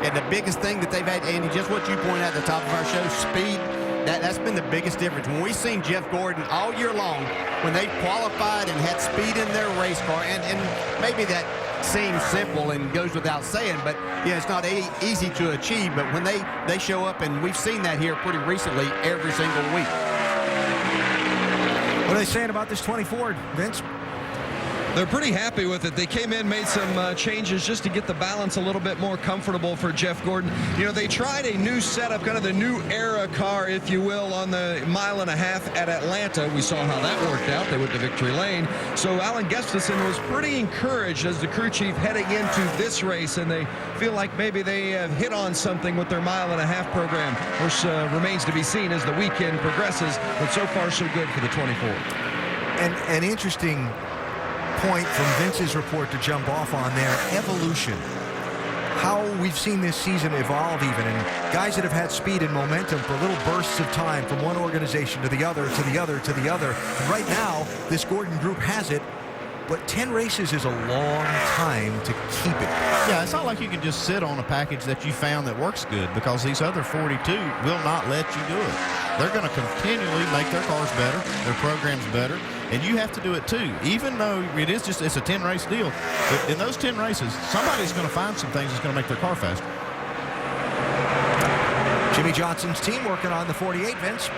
Speaker 4: And the biggest thing that they've had, Andy, just what you pointed out at the top of our show, speed, that's been the biggest difference. When we've seen Jeff Gordon all year long, when they've qualified and had speed in their race car, and maybe that seems simple and goes without saying, but yeah, it's not easy to achieve, but when they show up, and we've seen that here pretty recently every single week.
Speaker 1: What are they saying about this 24, Vince?
Speaker 3: They're pretty happy with it. They came in, made some changes just to get the balance a little bit more comfortable for Jeff Gordon. They tried a new setup, kind of the new era car, if you will, on the mile-and-a-half at Atlanta. We saw how that worked out. They went to victory lane. So Alan Gustafson was pretty encouraged as the crew chief heading into this race, and they feel like maybe they have hit on something with their mile-and-a-half program, which remains to be seen as the weekend progresses. But so far, so good for the 24.
Speaker 1: And an interesting point from Vince's report to jump off on there, evolution. How we've seen this season evolve even, and guys that have had speed and momentum for little bursts of time from one organization to the other, to the other, to the other. And right now, this Gordon group has it but 10 races is a long time to keep it.
Speaker 5: Yeah, it's not like you can just sit on a package that you found that works good, because these other 42 will not let you do it. They're going to continually make their cars better, their programs better, and you have to do it too. Even though it's a 10-race deal, in those 10 races, somebody's going to find some things that's going to make their car faster.
Speaker 1: Jimmy Johnson's team working on the 48, Vince.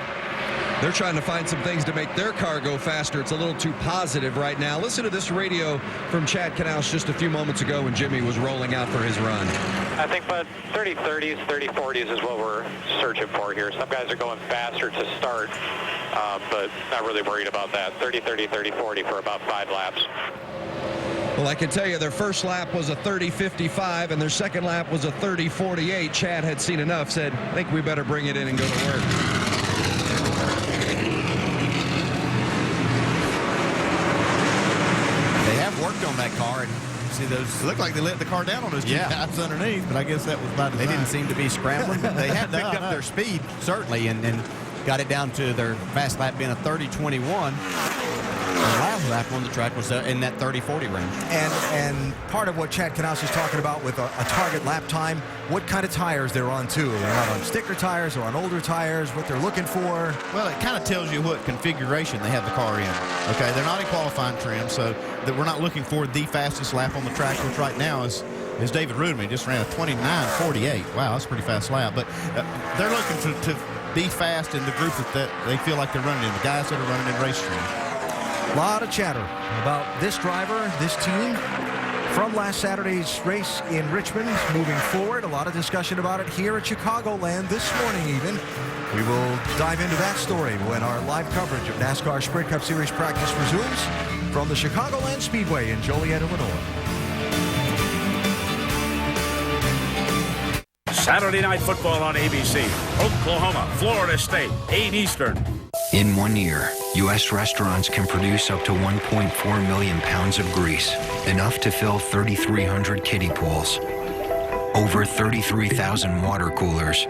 Speaker 3: They're trying to find some things to make their car go faster. It's a little too positive right now. Listen to this radio from Chad Knaus just a few moments ago when Jimmy was rolling out for his run.
Speaker 17: I think about 30-30s, 30-40s is what we're searching for here. Some guys are going faster to start, but not really worried about that. 30-30, 30-40 for about 5 laps.
Speaker 3: Well, I can tell you their first lap was a 30-55, and their second lap was a 30-48. Chad had seen enough, said, I think we better bring it in and go to work.
Speaker 4: Worked on that car, and see those.
Speaker 5: It looked like they let the car down on those two guys underneath, but I guess that was by design.
Speaker 4: They didn't seem to be scrambling, but they had picked up their speed, certainly, and got it down to their fast lap being a 30-21. The last lap on the track was in that 30-40 range.
Speaker 1: And part of what Chad Knaus is talking about with a target lap time, what kind of tires they're on too. They're not on sticker tires or on older tires, what they're looking for.
Speaker 5: Well, it kind of tells you what configuration they have the car in. Okay, they're not in qualifying trim, so that we're not looking for the fastest lap on the track, which right now is David Rudman. Just ran a 29.48. Wow, that's a pretty fast lap. But they're looking to be fast in the group that they feel like they're running in, the guys that are running in race trim.
Speaker 1: A lot of chatter about this driver, this team, from last Saturday's race in Richmond moving forward. A lot of discussion about it here at Chicagoland this morning even. We will dive into that story when our live coverage of NASCAR Sprint Cup Series practice resumes from the Chicagoland Speedway in Joliet, Illinois.
Speaker 18: Saturday Night Football on ABC. Oklahoma, Florida State, 8 Eastern.
Speaker 19: In 1 year, U.S. restaurants can produce up to 1.4 million pounds of grease, enough to fill 3,300 kiddie pools, over 33,000 water coolers,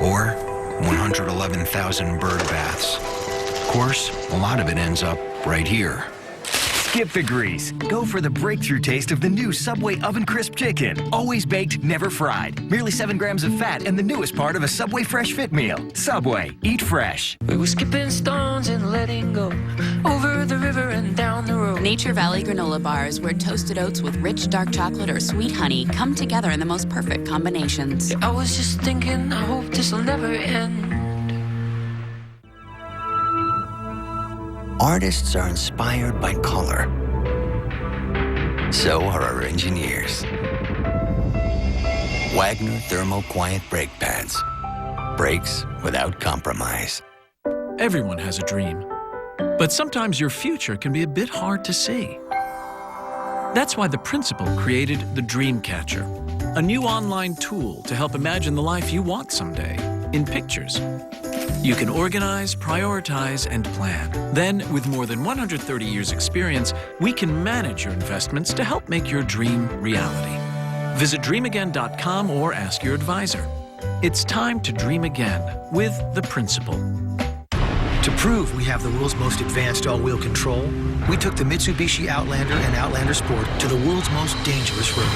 Speaker 19: or 111,000 bird baths. Of course, a lot of it ends up right here.
Speaker 20: Skip the grease. Go for the breakthrough taste of the new Subway Oven Crisp Chicken. Always baked, never fried. Merely 7 grams of fat and the newest part of a Subway Fresh Fit meal. Subway. Eat fresh.
Speaker 21: We were skipping stones and letting go over the river and down the road.
Speaker 22: Nature Valley granola bars, where toasted oats with rich dark chocolate or sweet honey come together in the most perfect combinations.
Speaker 21: I was just thinking, I hope this will never end.
Speaker 23: Artists are inspired by color. So are our engineers. Wagner Thermo Quiet Brake Pads. Brakes without compromise.
Speaker 27: Everyone has a dream. But sometimes your future can be a bit hard to see. That's why the principal created the Dreamcatcher, a new online tool to help imagine the life you want someday in pictures. You can organize, prioritize, and plan. Then, with more than 130 years' experience, we can manage your investments to help make your dream reality. Visit dreamagain.com or ask your advisor. It's time to dream again with the Principal.
Speaker 28: To prove we have the world's most advanced all-wheel control, we took the Mitsubishi Outlander and Outlander Sport to the world's most dangerous road.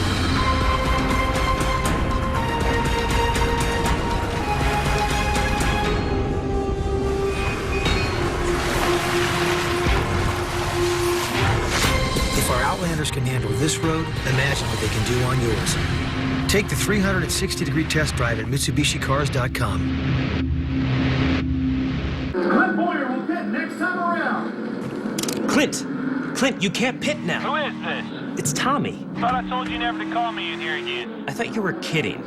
Speaker 28: If our Outlanders can handle this road, imagine what they can do on yours. Take the 360-degree test drive at MitsubishiCars.com.
Speaker 29: Clint Boyer will pit next time around.
Speaker 30: Clint, you can't pit now.
Speaker 31: Who is this?
Speaker 30: It's Tommy.
Speaker 31: Thought I told you never to call me in here again.
Speaker 30: I thought you were kidding.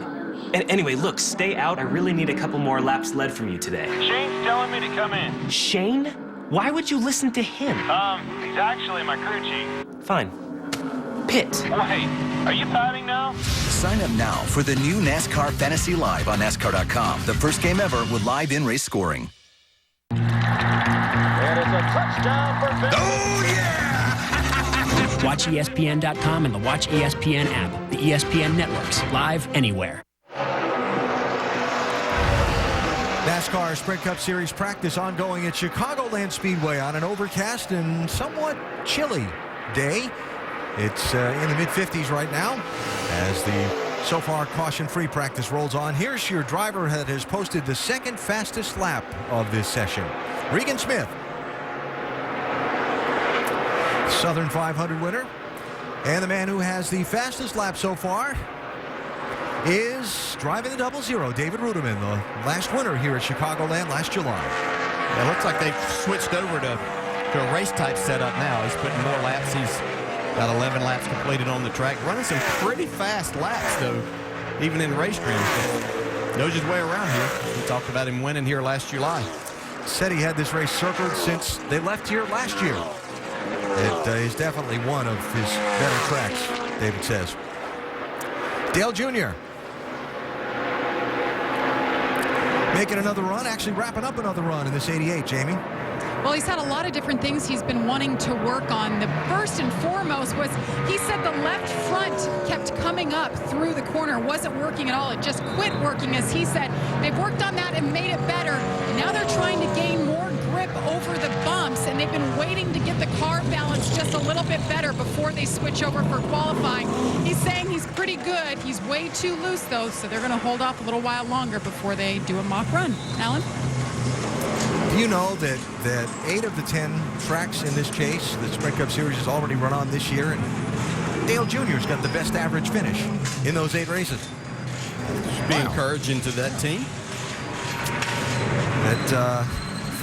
Speaker 30: Anyway, look, stay out. I really need a couple more laps led from you today.
Speaker 31: Shane's telling me to come in.
Speaker 30: Shane? Why would you listen to him?
Speaker 31: He's actually my crew chief.
Speaker 30: Fine. Pit.
Speaker 31: Wait, are you pitting now?
Speaker 20: Sign up now for the new NASCAR Fantasy Live on NASCAR.com. The first game ever with live in-race scoring.
Speaker 31: It is a touchdown for Vince.
Speaker 20: Oh, yeah!
Speaker 32: Watch ESPN.com and the Watch ESPN app. The ESPN networks, live anywhere.
Speaker 1: NASCAR Sprint Cup Series practice ongoing at Chicagoland Speedway on an overcast and somewhat chilly day. It's in the mid-50s right now as the so far caution-free practice rolls on. Here's your driver that has posted the second fastest lap of this session, Regan Smith. Southern 500 winner. And the man who has the fastest lap so far is driving the 00, David Ruderman, the last winner here at Chicagoland last July.
Speaker 4: It looks like they've switched over to a race-type setup now. He's putting more laps. He's got 11 laps completed on the track. Running some pretty fast laps, though, even in race dreams. Knows his way around here. We talked about him winning here last July.
Speaker 1: Said he had this race circled since they left here last year. It is definitely one of his better tracks, David says. Dale Jr. making another run, actually wrapping up another run in this 88, Jamie.
Speaker 2: Well, he's had a lot of different things he's been wanting to work on. The first and foremost was, he said the left front kept coming up through the corner, wasn't working at all. It just quit working, as he said. They've worked on that and made it better. Now they're trying to gain more grip over the bumps, and they've been waiting to get the car balance just a little bit better before they switch over for qualifying. He's saying he's pretty good. He's way too loose, though, so they're going to hold off a little while longer before they do a mock run. Alan?
Speaker 1: Do you know that 8 of the 10 tracks in this chase, the Sprint Cup Series, has already run on this year, and Dale Jr.'s got the best average finish in those 8 races.
Speaker 4: Should be encouraging to that team.
Speaker 1: That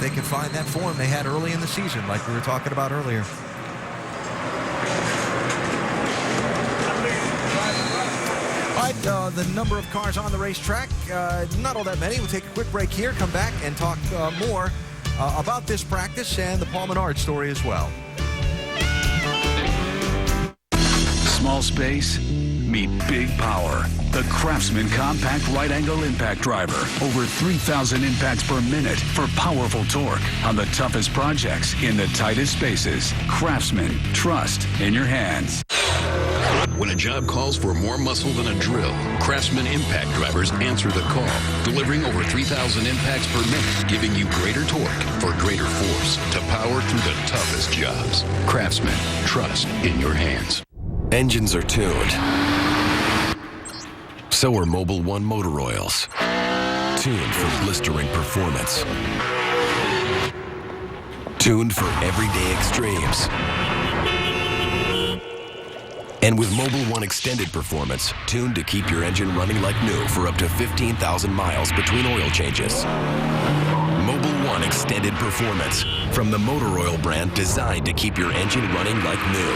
Speaker 1: they can find that form they had early in the season, like we were talking about earlier. All right, the number of cars on the racetrack, not all that many. We'll take a quick break here, come back, and talk more about this practice and the Paul Menard story as well.
Speaker 6: Small space, meet big power. The Craftsman Compact Right-Angle Impact Driver. Over 3,000 impacts per minute for powerful torque on the toughest projects in the tightest spaces. Craftsman, trust in your hands.
Speaker 8: When a job calls for more muscle than a drill, Craftsman impact drivers answer the call, delivering over 3,000 impacts per minute, giving you greater torque for greater force to power through the toughest jobs. Craftsman, trust in your hands.
Speaker 9: Engines are tuned. So are Mobil 1 motor oils. Tuned for blistering performance. Tuned for everyday extremes. And with Mobil 1 Extended Performance, tuned to keep your engine running like new for up to 15,000 miles between oil changes. Mobil 1 Extended Performance, from the motor oil brand designed to keep your engine running like new.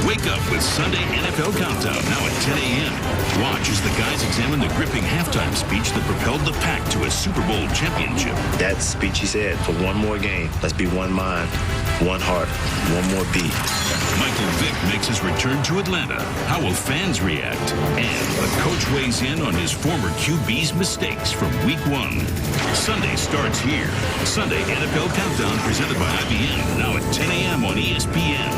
Speaker 10: Wake up with Sunday NFL Countdown, now at 10 a.m. Watch as the guys examine the gripping halftime speech that propelled the Pack to a Super Bowl championship.
Speaker 11: That speech he said, for one more game, let's be one mind, one heart, one more beat.
Speaker 10: Michael Vick makes his return to Atlanta. How will fans react? And a coach weighs in on his former QB's mistakes from Week 1. Sunday starts here. Sunday NFL Countdown presented by IBM, now at 10 a.m. on ESPN.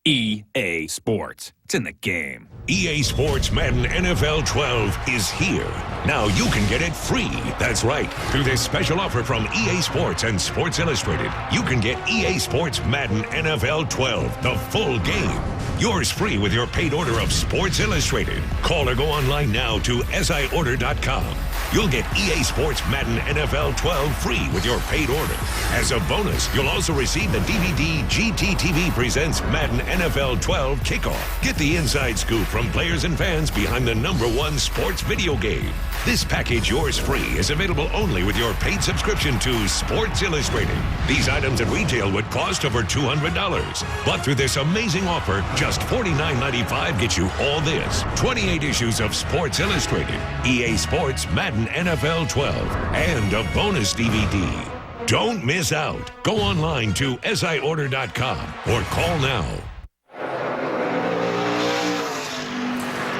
Speaker 12: EA Sports. It's in the game.
Speaker 13: EA Sports Madden NFL 12 is here. Now you can get it free. That's right. Through this special offer from EA Sports and Sports Illustrated, you can get EA Sports Madden NFL 12, the full game. Yours free with your paid order of Sports Illustrated. Call or go online now to siorder.com. You'll get EA Sports Madden NFL 12 free with your paid order. As a bonus, you'll also receive the DVD GTTV Presents Madden NFL 12 Kickoff. Get the inside scoop from players and fans behind the #1 sports video game. This package, yours free, is available only with your paid subscription to Sports Illustrated. These items at retail would cost over $200. But through this amazing offer, just $49.95 gets you all this. 28 issues of Sports Illustrated, EA Sports Madden NFL 12, and a bonus DVD. Don't miss out. Go online to siorder.com or call now.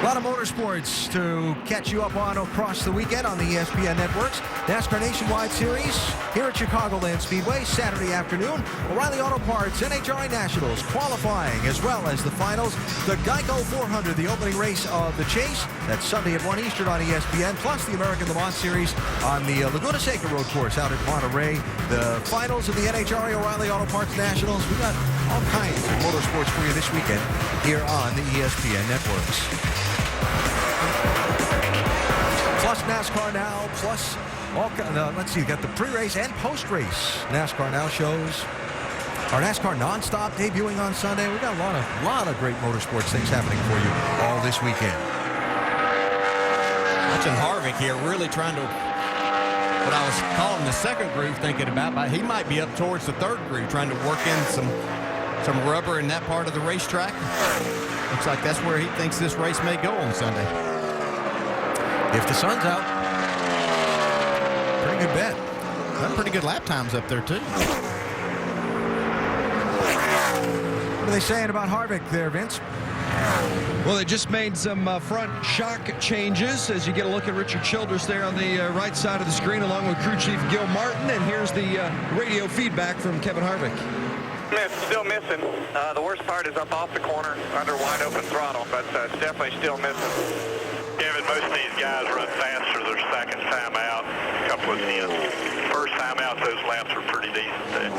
Speaker 1: A lot of motorsports to catch you up on across the weekend on the ESPN networks. NASCAR Nationwide Series here at Chicagoland Speedway Saturday afternoon. O'Reilly Auto Parts NHRA Nationals qualifying as well as the finals. The GEICO 400, the opening race of the Chase. That's Sunday at 1 Eastern on ESPN, plus the American Le Mans Series on the Laguna Seca Road Course out at Monterey. The finals of the NHRA O'Reilly Auto Parts Nationals. We've got all kinds of motorsports for you this weekend here on the ESPN networks. Plus NASCAR Now, plus all let's see, got the pre-race and post-race NASCAR Now shows. Our NASCAR Nonstop debuting on Sunday. We got a lot of great motorsports things happening for you all this weekend.
Speaker 4: Watching Harvick here, really trying to, what I was calling the second groove, thinking about, but he might be up towards the third groove, trying to work in some rubber in that part of the racetrack. Looks like that's where he thinks this race may go on Sunday.
Speaker 1: If the sun's out,
Speaker 4: pretty good bet. Got pretty good lap times up there, too.
Speaker 1: What are they saying about Harvick there, Vince?
Speaker 3: Well, they just made some front shock changes as you get a look at Richard Childress there on the right side of the screen along with crew chief Gil Martin. And here's the radio feedback from Kevin Harvick.
Speaker 5: Still missing. The worst part is up off the corner under wide open throttle, but it's definitely still missing.
Speaker 7: Kevin, most of these guys run faster their second time out, a couple of tenths. First time out, those laps are pretty decent.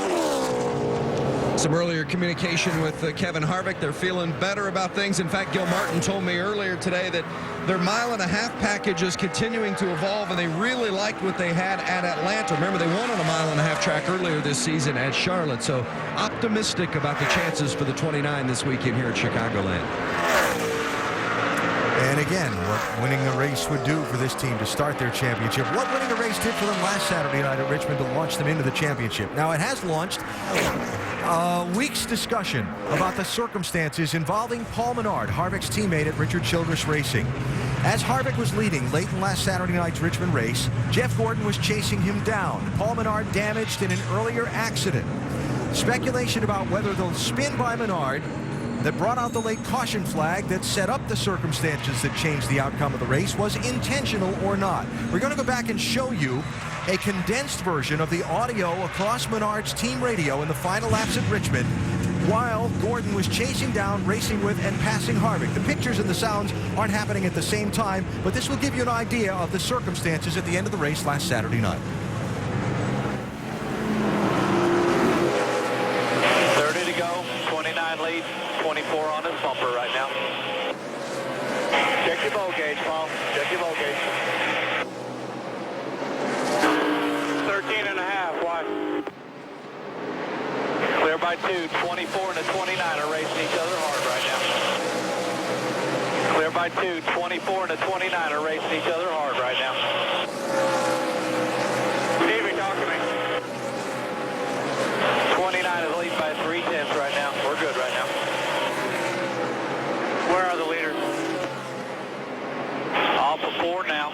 Speaker 3: Some earlier communication with Kevin Harvick. They're feeling better about things. In fact, Gil Martin told me earlier today that their mile-and-a-half package is continuing to evolve, and they really liked what they had at Atlanta. Remember, they won on a mile-and-a-half track earlier this season at Charlotte, so optimistic about the chances for the 29 this weekend here at Chicagoland.
Speaker 1: And again, what winning a race would do for this team to start their championship. What winning a race did for them last Saturday night at Richmond to launch them into the championship. Now, it has launched a week's discussion about the circumstances involving Paul Menard, Harvick's teammate at Richard Childress Racing. As Harvick was leading late in last Saturday night's Richmond race, Jeff Gordon was chasing him down. Paul Menard damaged in an earlier accident. Speculation about whether the spin by Menard that brought out the late caution flag that set up the circumstances that changed the outcome of the race was intentional or not. We're going to go back and show you a condensed version of the audio across Menard's team radio in the final laps at Richmond while Gordon was chasing down, racing with, and passing Harvick. The pictures and the sounds aren't happening at the same time, but this will give you an idea of the circumstances at the end of the race last Saturday night.
Speaker 5: 30 to go, 29 lead, 24 on his bumper right now. Check your bowl gauge, Paul. Check your bowl gauge. 13 and a half, wide. Clear by 2, 24 and a 29 are racing each other hard right now. Clear by 2, 24 and a 29 are racing each other hard right now. Stevie, talk to me. 29 is lead by 3/10 right now. We're good right now. Where are the leaders? Off of 4 now.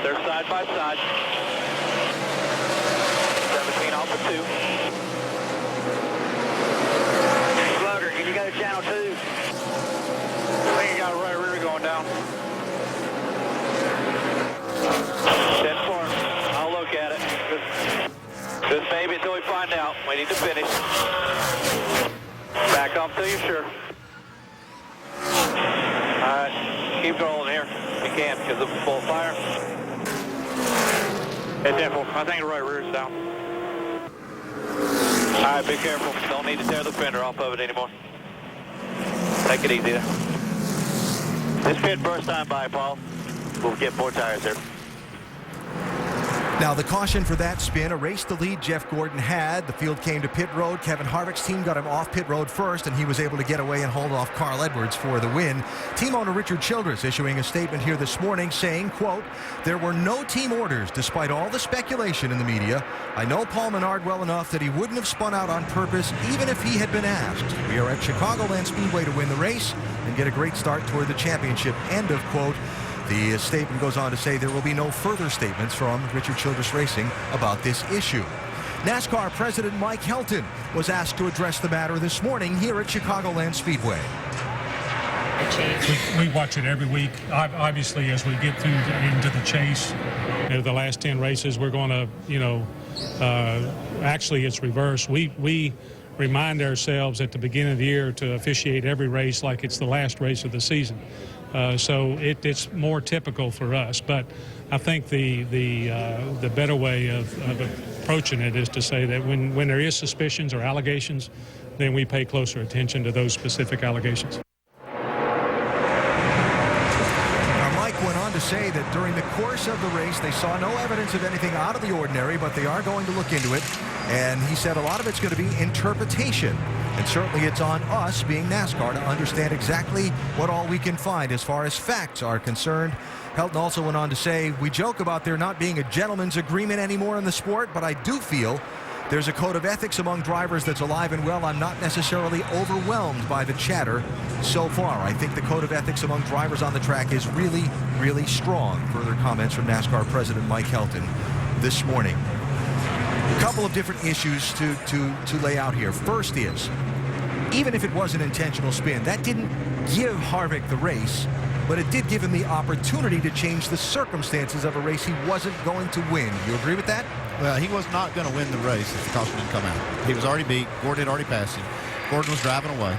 Speaker 5: They're side by side. 17 off of 2. Slugger, can you go to channel 2? I think you got a right rear going down. 10-4. I'll look at it. Just maybe until we find out. We need to finish. Back off till you're sure. All right, keep rolling here. You can because of full fire. Hey, 10-4. I think the right rear is down. All right, be careful. Don't need to tear the fender off of it anymore. Take it easy there. This pit first time by, Paul. We'll get 4 tires there.
Speaker 1: Now, the caution for that spin erased the lead Jeff Gordon had. The field came to pit road. Kevin Harvick's team got him off pit road first, and he was able to get away and hold off Carl Edwards for the win. Team owner Richard Childress issuing a statement here this morning saying, quote, "There were no team orders despite all the speculation in the media. I know Paul Menard well enough that he wouldn't have spun out on purpose even if he had been asked. We are at Chicagoland Speedway to win the race and get a great start toward the championship," end of quote. The statement goes on to say there will be no further statements from Richard Childress Racing about this issue. NASCAR President Mike Helton was asked to address the matter this morning here at Chicagoland Speedway.
Speaker 14: the Chase?
Speaker 15: We watch it every week. Obviously, as we get into the Chase, the last 10 races, we're going to, actually it's reversed. We remind ourselves at the beginning of the year to officiate every race like it's the last race of the season. So it's more typical for us. But I think the better way of approaching it is to say that when there is suspicions or allegations, then we pay closer attention to those specific allegations.
Speaker 1: Mike went on to say that during the course of the race, they saw no evidence of anything out of the ordinary, but they are going to look into it. And he said a lot of it's going to be interpretation. And certainly it's on us, being NASCAR, to understand exactly what all we can find as far as facts are concerned. Helton also went on to say, we joke about there not being a gentleman's agreement anymore in the sport, but I do feel there's a code of ethics among drivers that's alive and well. I'm not necessarily overwhelmed by the chatter so far. I think the code of ethics among drivers on the track is really, really strong. Further comments from NASCAR President Mike Helton this morning. A couple of different issues to lay out here. First is, even if it was an intentional spin, that didn't give Harvick the race, but it did give him the opportunity to change the circumstances of a race he wasn't going to win. You agree with that?
Speaker 16: Well, he was not going to win the race if the caution didn't come out. He was already beat. Gordon had already passed him. Gordon was driving away.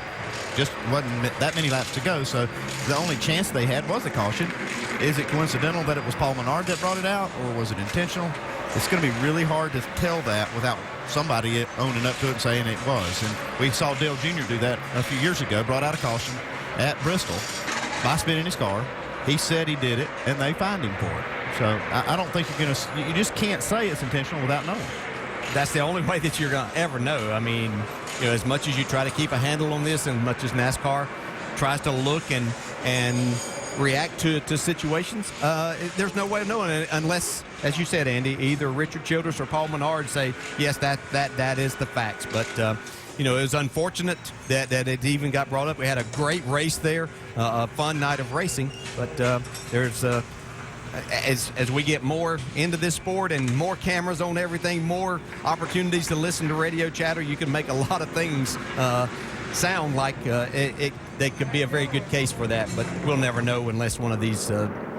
Speaker 16: Just wasn't that many laps to go, so the only chance they had was a caution. Is it coincidental that it was Paul Menard that brought it out, or was it intentional? It's going to be really hard to tell that without somebody owning up to it and saying it was. And we saw Dale Jr. do that a few years ago, brought out a caution at Bristol by spinning his car. He said he did it, and they fined him for it. So I don't think you just can't say it's intentional without knowing.
Speaker 4: That's the only way that you're going to ever know. I mean, as much as you try to keep a handle on this, and much as NASCAR tries to look and react to situations, there's no way of knowing it unless, as you said, Andy, either Richard Childress or Paul Menard say, yes, that is the facts. But it was unfortunate that it even got brought up. We had a great race there, a fun night of racing, but there's as we get more into this sport and more cameras on everything, more opportunities to listen to radio chatter, you can make a lot of things sound like they could be a very good case for that, but we'll never know unless one of these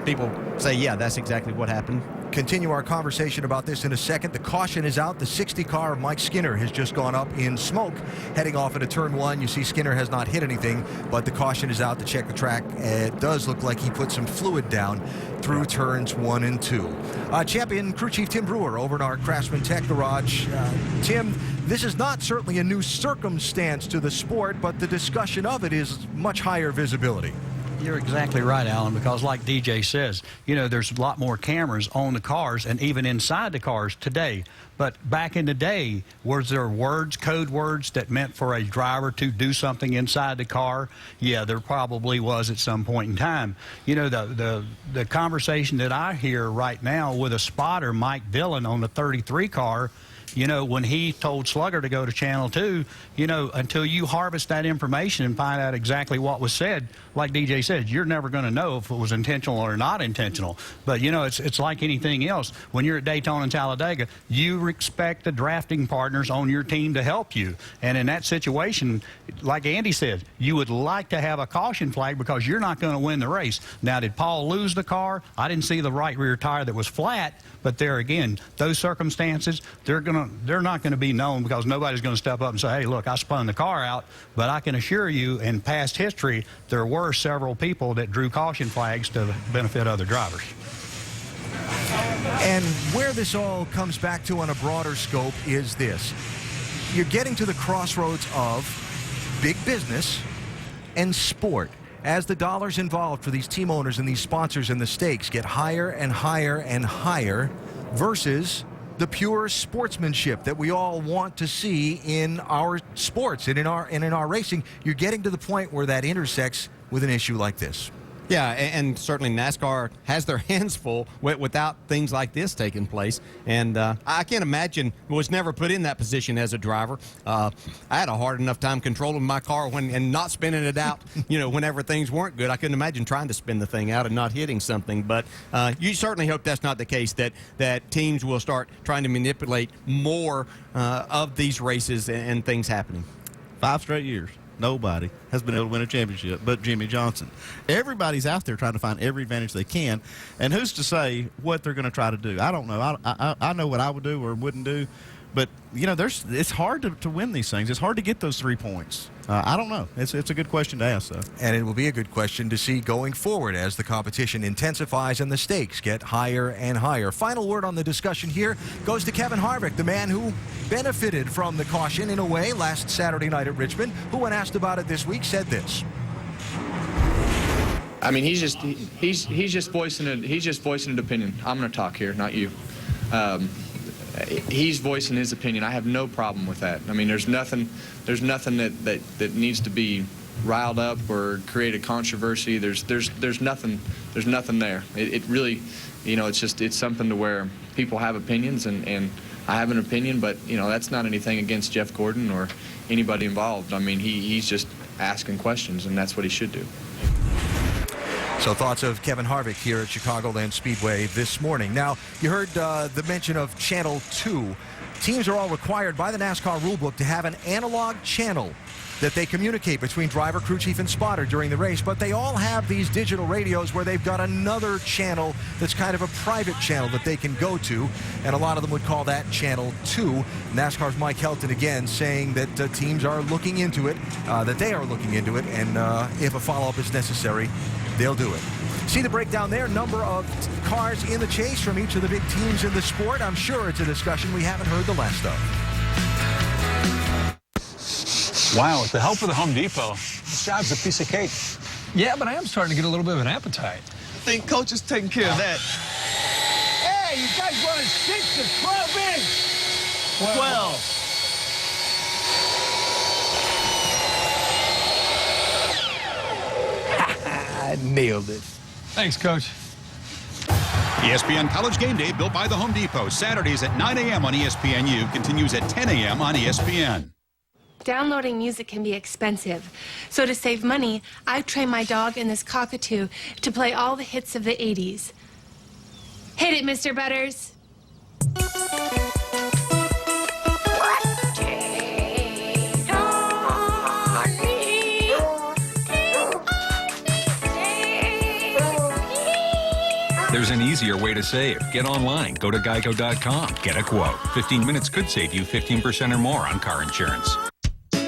Speaker 4: people say, yeah, that's exactly what happened.
Speaker 1: Continue our conversation about this in a second. The caution is out. The 60 car of Mike Skinner has just gone up in smoke. Heading off into turn one, you see Skinner has not hit anything, but the caution is out to check the track. It does look like he put some fluid down through turns 1 and 2. Champion Crew Chief Tim Brewer over in our Craftsman Tech Garage. Tim, this is not certainly a new circumstance to the sport, but the discussion of it is much higher visibility.
Speaker 17: You're exactly right, Alan, because like DJ says, there's a lot more cameras on the cars and even inside the cars today. But back in the day, was there code words that meant for a driver to do something inside the car? Yeah, there probably was at some point in time. The conversation that I hear right now with a spotter, Mike Dillon, on the 33 car, when he told Slugger to go to Channel 2, until you harvest that information and find out exactly what was said, like DJ said, you're never going to know if it was intentional or not intentional. But, it's like anything else. When you're at Daytona and Talladega, you expect the drafting partners on your team to help you. And in that situation, like Andy said, you would like to have a caution flag because you're not going to win the race. Now, did Paul lose the car? I didn't see the right rear tire that was flat. But there again, those circumstances, they're not going to be known because nobody's going to step up and say, hey, look, I spun the car out. But I can assure you, in past history, there were several people that drew caution flags to benefit other drivers.
Speaker 1: And where this all comes back to on a broader scope is this. You're getting to the crossroads of big business and sport. As the dollars involved for these team owners and these sponsors and the stakes get higher and higher and higher versus the pure sportsmanship that we all want to see in our sports and in our racing, you're getting to the point where that intersects with an issue like this.
Speaker 4: Yeah, and certainly NASCAR has their hands full without things like this taking place. And I can't imagine, was never put in that position as a driver. I had a hard enough time controlling my car and not spinning it out, whenever things weren't good. I couldn't imagine trying to spin the thing out and not hitting something. But you certainly hope that's not the case, that teams will start trying to manipulate more of these races and things happening.
Speaker 16: 5 straight years. nobody has been able to win a championship but Jimmy Johnson. Everybody's out there trying to find every advantage they can, and who's to say what they're going to try to do? I don't know. I know what I would do or wouldn't do, but it's hard to win these things. It's hard to get those 3 points. I don't know. It's a good question to ask, though.
Speaker 1: And it will be a good question to see going forward as the competition intensifies and the stakes get higher and higher. Final word on the discussion here goes to Kevin Harvick, the man who benefited from the caution in a way last Saturday night at Richmond, who, when asked about it this week, said this.
Speaker 14: I mean, he's just voicing an opinion. I'm going to talk here, not you. He's voicing his opinion. I have no problem with that. I mean, there's nothing that needs to be riled up or create a controversy. There's nothing there. It really, it's something to where people have opinions, and I have an opinion, but that's not anything against Jeff Gordon or anybody involved. I mean, he's just asking questions, and that's what he should do.
Speaker 1: So thoughts of Kevin Harvick here at Chicagoland Speedway this morning. Now, you heard the mention of Channel 2. Teams are all required by the NASCAR rulebook to have an analog channel that they communicate between driver, crew chief, and spotter during the race, but they all have these digital radios where they've got another channel that's kind of a private channel that they can go to, and a lot of them would call that Channel 2. NASCAR's Mike Helton again saying that teams are looking into it, that they are looking into it, and if a follow-up is necessary, they'll do it. See the breakdown there, number of cars in the chase from each of the big teams in the sport. I'm sure it's a discussion we haven't heard the last of.
Speaker 18: Wow, with the help of the Home Depot, this job's a piece of cake. Yeah, but I am starting to get a little bit of an appetite.
Speaker 19: I think Coach is taking care of that.
Speaker 21: Hey, you guys want a 6 or 12 inch?
Speaker 19: 12.
Speaker 21: I nailed it.
Speaker 18: Thanks, Coach.
Speaker 22: ESPN College Game Day, built by the Home Depot. Saturdays at 9 a.m. on ESPNU, continues at 10 a.m. on ESPN.
Speaker 23: Downloading music can be expensive. So to save money, I've trained my dog in this cockatoo to play all the hits of the 80s. Hit it, Mr. Butters.
Speaker 12: There's an easier way to save. Get online. Go to GEICO.com. Get a quote. 15 minutes could save you 15% or more on car insurance.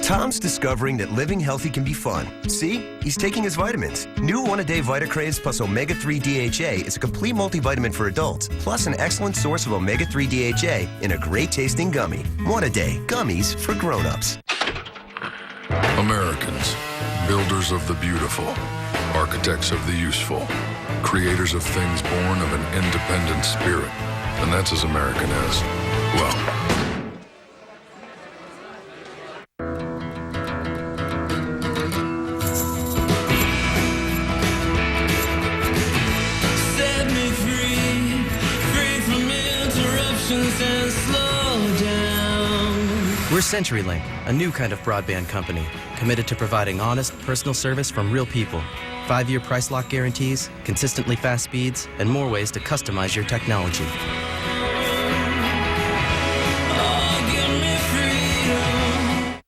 Speaker 9: Tom's discovering that living healthy can be fun. See? He's taking his vitamins. New one-a-day Vitacraves plus Omega-3 DHA is a complete multivitamin for adults, plus an excellent source of Omega-3 DHA in a great-tasting gummy. One-a-day. Gummies for grown-ups.
Speaker 24: Americans, builders of the beautiful, architects of the useful, creators of things born of an independent spirit. And that's as American as, well...
Speaker 25: We're CenturyLink, a new kind of broadband company, committed to providing honest, personal service from real people. 5-year price lock guarantees, consistently fast speeds, and more ways to customize your technology.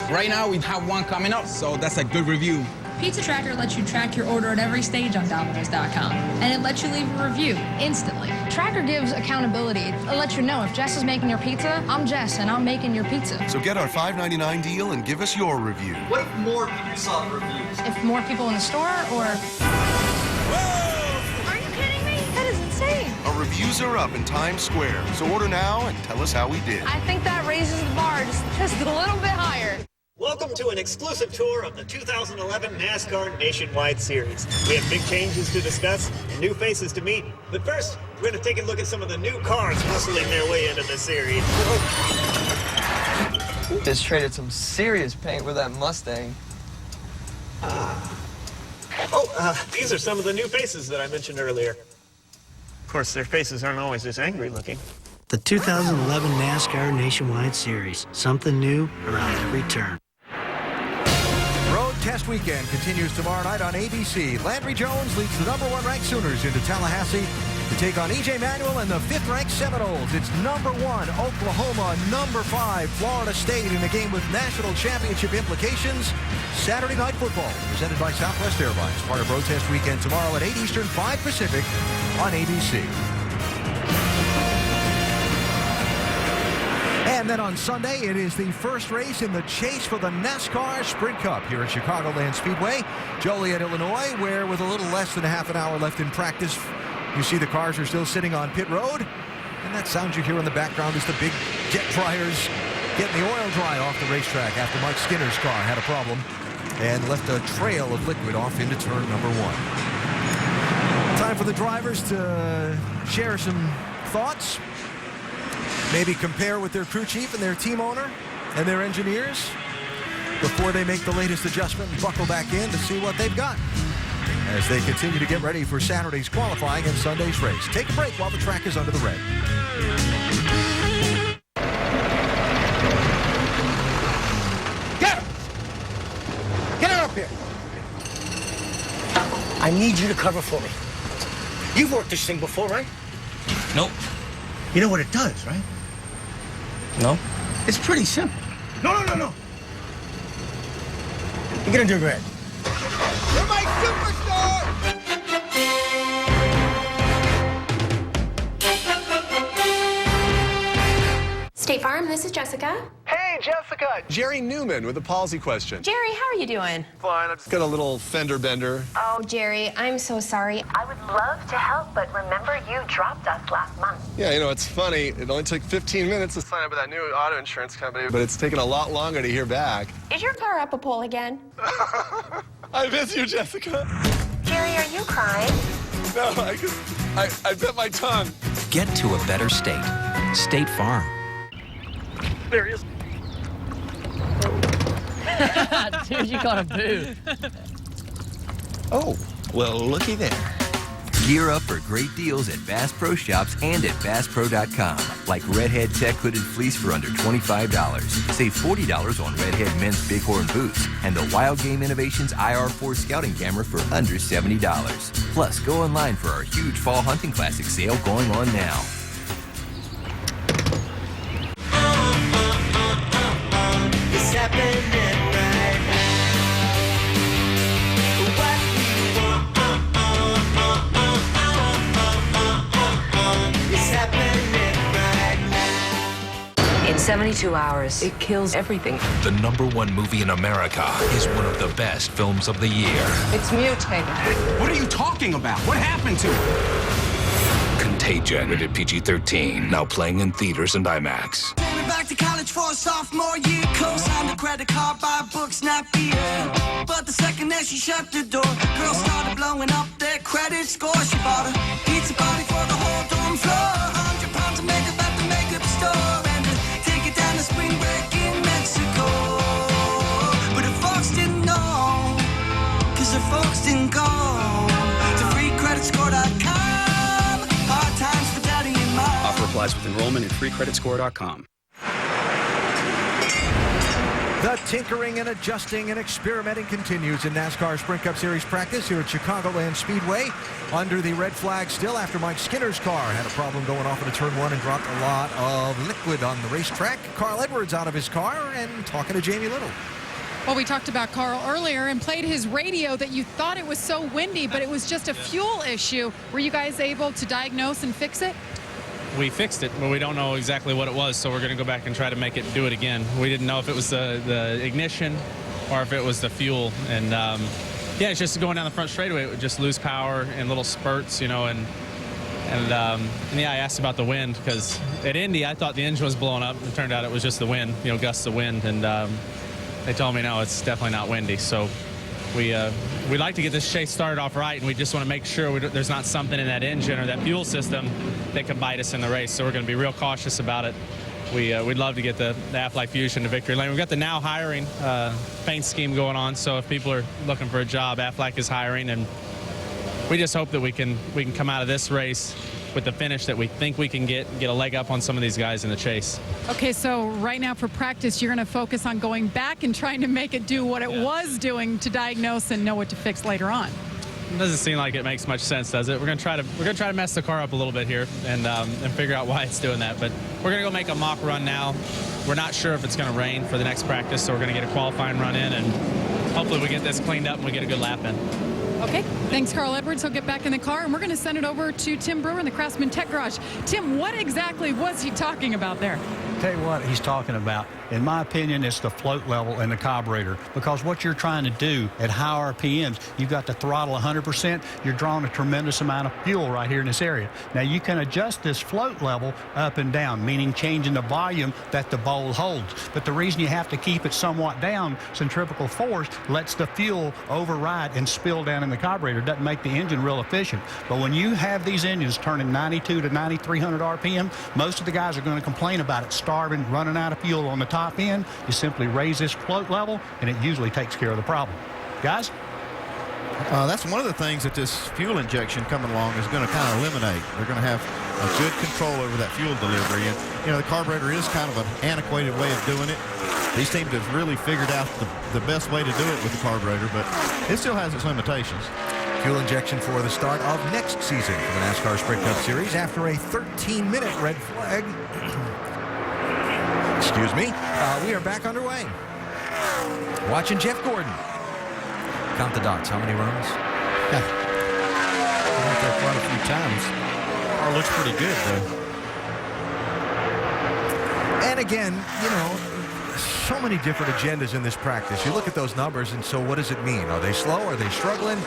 Speaker 26: Right now, we have one coming up, so that's a good review.
Speaker 27: Pizza Tracker lets you track your order at every stage on Domino's.com, and it lets you leave a review instantly.
Speaker 28: Tracker gives accountability. It lets you know if Jess is making your pizza, I'm Jess, and I'm making your pizza.
Speaker 29: So get our $5.99 deal and give us your review.
Speaker 28: What if more people saw the reviews? If more people in the store, or... Whoa! Are you kidding me? That is insane.
Speaker 29: Our reviews are up in Times Square, so order now and tell us how we did.
Speaker 28: I think that raises the bar just a little bit higher.
Speaker 33: Welcome to an exclusive tour of the 2011 NASCAR Nationwide Series. We have big changes to discuss and new faces to meet. But first, we're going to take a look at some of the new cars hustling their way into the series.
Speaker 34: Just traded some serious paint with that Mustang.
Speaker 33: These are some of the new faces that I mentioned earlier. Of course, their faces aren't always this angry looking.
Speaker 35: The 2011 NASCAR Nationwide Series. Something new around every turn.
Speaker 1: Test Weekend continues tomorrow night on ABC. Landry Jones leads the #1 ranked Sooners into Tallahassee to take on E.J. Manuel and the 5th ranked Seminoles. It's #1 Oklahoma, #5 Florida State in a game with national championship implications. Saturday Night Football, presented by Southwest Airlines. Part of Road Test Weekend tomorrow at 8 Eastern, 5 Pacific on ABC. And then on Sunday, it is the first race in the chase for the NASCAR Sprint Cup here at Chicagoland Speedway, Joliet, Illinois, where with a little less than half an hour left in practice, you see the cars are still sitting on pit road. And that sound you hear in the background is the big jet dryers getting the oil dry off the racetrack after Mike Skinner's car had a problem and left a trail of liquid off into turn #1. Time for the drivers to share some thoughts. Maybe compare with their crew chief and their team owner and their engineers before they make the latest adjustment and buckle back in to see what they've got as they continue to get ready for Saturday's qualifying and Sunday's race. Take a break while the track is under the red.
Speaker 21: Get her! Get her up here! I need you to cover for me. You've worked this thing before, right?
Speaker 18: Nope.
Speaker 21: You know what it does, right?
Speaker 18: No.
Speaker 21: It's pretty simple. No. You're gonna do great. You're my superstar!
Speaker 23: State Farm, this is Jessica.
Speaker 29: Hey, Jessica. Jerry Newman with a policy question.
Speaker 23: Jerry, how are you doing?
Speaker 29: Fine. I've just got a little fender bender.
Speaker 23: Oh, Jerry, I'm so sorry.
Speaker 2: I would love to help, but remember you dropped us last month.
Speaker 29: Yeah, you know, it's funny. It only took 15 minutes to sign up with that new auto insurance company, but it's taken a lot longer to hear back.
Speaker 23: Is your car up a pole again?
Speaker 29: I miss you, Jessica.
Speaker 2: Jerry, are you crying?
Speaker 29: No, I bit my tongue.
Speaker 3: Get to a better state. State Farm.
Speaker 21: There he is.
Speaker 5: Dude, you got a boo.
Speaker 3: Oh, well, looky there. Gear up for great deals at Bass Pro Shops and at BassPro.com. Like Redhead Tech Hooded Fleece for under $25. Save $40 on Redhead Men's Bighorn Boots. And the Wild Game Innovations IR4 Scouting Camera for under $70. Plus, go online for our huge Fall Hunting Classic sale going on now.
Speaker 21: It's happening right now. What we want. It's happening right now.
Speaker 2: In 72 hours, it kills everything.
Speaker 6: The #1 movie in America is one of the best films of the year.
Speaker 5: It's mutated.
Speaker 21: What are you talking about? What happened to it?
Speaker 6: Contagion, rated PG-13, now playing in theaters and IMAX.
Speaker 21: Going back to college for a sophomore year. Co-signed a credit card, buy books, not beer. But the second that she shut the door, girls started blowing up their credit score. She bought a pizza party for the whole dorm floor. 100 pounds of makeup at the makeup store. And to take it down to spring break in Mexico. But her folks didn't know, cause her folks didn't go to freecreditscore.com. Hard times for daddy and mom.
Speaker 7: Offer applies with enrollment at freecreditscore.com.
Speaker 1: The tinkering and adjusting and experimenting continues in NASCAR Sprint Cup Series practice here at Chicagoland Speedway. Under the red flag still after Mike Skinner's car had a problem going off into turn 1 and dropped a lot of liquid on the racetrack. Carl Edwards out of his car and talking to Jamie Little.
Speaker 8: Well, we talked about Carl earlier and played his radio that you thought it was so windy, but it was just a fuel issue. Were you guys able to diagnose and fix it?
Speaker 10: We fixed it, but we don't know exactly what it was, so we're going to go back and try to make it do it again. We didn't know if it was the ignition or if it was the fuel. And, yeah, it's just going down the front straightaway. It would just lose power in little spurts, you know, and yeah, I asked about the wind because at Indy, I thought the engine was blowing up. It turned out it was just the wind, you know, gusts of wind. And they told me, no, it's definitely not windy. So we'd like to get this chase started off right, and we just want to make sure there's not something in that engine or that fuel system that can bite us in the race. So we're going to be real cautious about it. We'd love to get the Aflac Fusion to victory lane. We've got the now hiring paint scheme going on, so if people are looking for a job, Aflac is hiring, and we just hope that we can come out of this race with the finish that we think we can get a leg up on some of these guys in the chase.
Speaker 8: Okay, so right now for practice, you're going to focus on going back and trying to make it do what it was doing to diagnose and know what to fix later on.
Speaker 10: It doesn't seem like it makes much sense, does it? We're gonna try to mess the car up a little bit here and figure out why it's doing that. But we're gonna go make a mock run now. We're not sure if it's gonna rain for the next practice, so we're gonna get a qualifying run in, and hopefully we get this cleaned up and we get a good lap in.
Speaker 8: Okay, thanks, Carl Edwards. He'll get back in the car, and we're going to send it over to Tim Brewer in the Craftsman Tech Garage. Tim, what exactly was he talking about there?
Speaker 18: Tell you what he's talking about. In my opinion, it's the float level and the carburetor, because what you're trying to do at high RPMs, you've got the throttle 100%. You're drawing a tremendous amount of fuel right here in this area. Now, you can adjust this float level up and down, meaning changing the volume that the bowl holds. But the reason you have to keep it somewhat down, centrifugal force lets the fuel override and spill down in the carburetor. It doesn't make the engine real efficient. But when you have these engines turning 92 to 9,300 RPM, most of the guys are going to complain about it starving, running out of fuel on the top end. You simply raise this float level, and it usually takes care of the problem. Guys?
Speaker 4: That's one of the things that this fuel injection coming along is going to kind of eliminate. They're going to have a good control over that fuel delivery. And, you know, the carburetor is kind of an antiquated way of doing it. These teams have really figured out the best way to do it with the carburetor, but it still has its limitations.
Speaker 1: Fuel injection for the start of next season for the NASCAR Sprint Cup Series after a 13-minute red flag. Excuse me. We are back underway. Watching Jeff Gordon. Count the dots. How many runs?
Speaker 4: Yeah. Right there quite a few times. Car looks pretty good, though.
Speaker 1: And again, you know, so many different agendas in this practice. You look at those numbers, and so what does it mean? Are they slow? Are they struggling?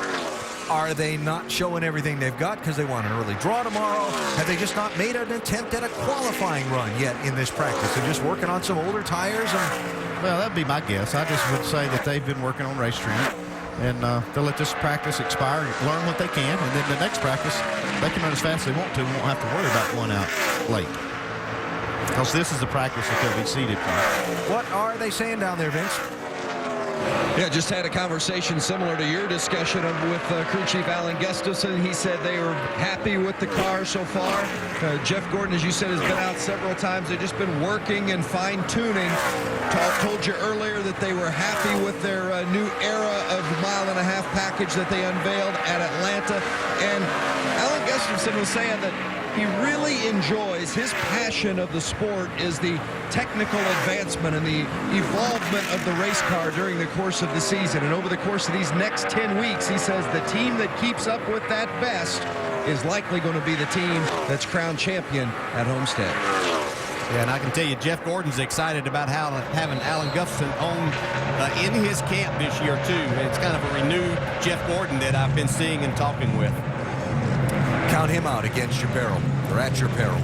Speaker 1: Are they not showing everything they've got because they want an early draw tomorrow? Have they just not made an attempt at a qualifying run yet in this practice? They're just working on some older tires?
Speaker 4: Well, that'd be my guess. I just would say that they've been working on race training, and they'll let this practice expire, learn what they can, and then the next practice, they can run as fast as they want to and won't have to worry about going out late. Because this is the practice that they'll be seated for.
Speaker 1: What are they saying down there, Vince?
Speaker 9: Yeah, just had a conversation similar to your discussion with crew chief Alan Gustafson. He said they were happy with the car so far. Jeff Gordon, as you said, has been out several times. They've just been working and fine-tuning. Told you earlier that they were happy with their new era of mile-and-a-half package that they unveiled at Atlanta. And Alan Gustafson was saying that he really enjoys, his passion of the sport is the technical advancement and the evolvement of the race car during the course of the season. And over the course of these next 10 weeks, he says the team that keeps up with that best is likely going to be the team that's crowned champion at Homestead.
Speaker 4: Yeah, and I can tell you, Jeff Gordon's excited about having Alan Gustafson in his camp this year, too. It's kind of a renewed Jeff Gordon that I've been seeing and talking with.
Speaker 1: Count him out against your peril, or at your peril.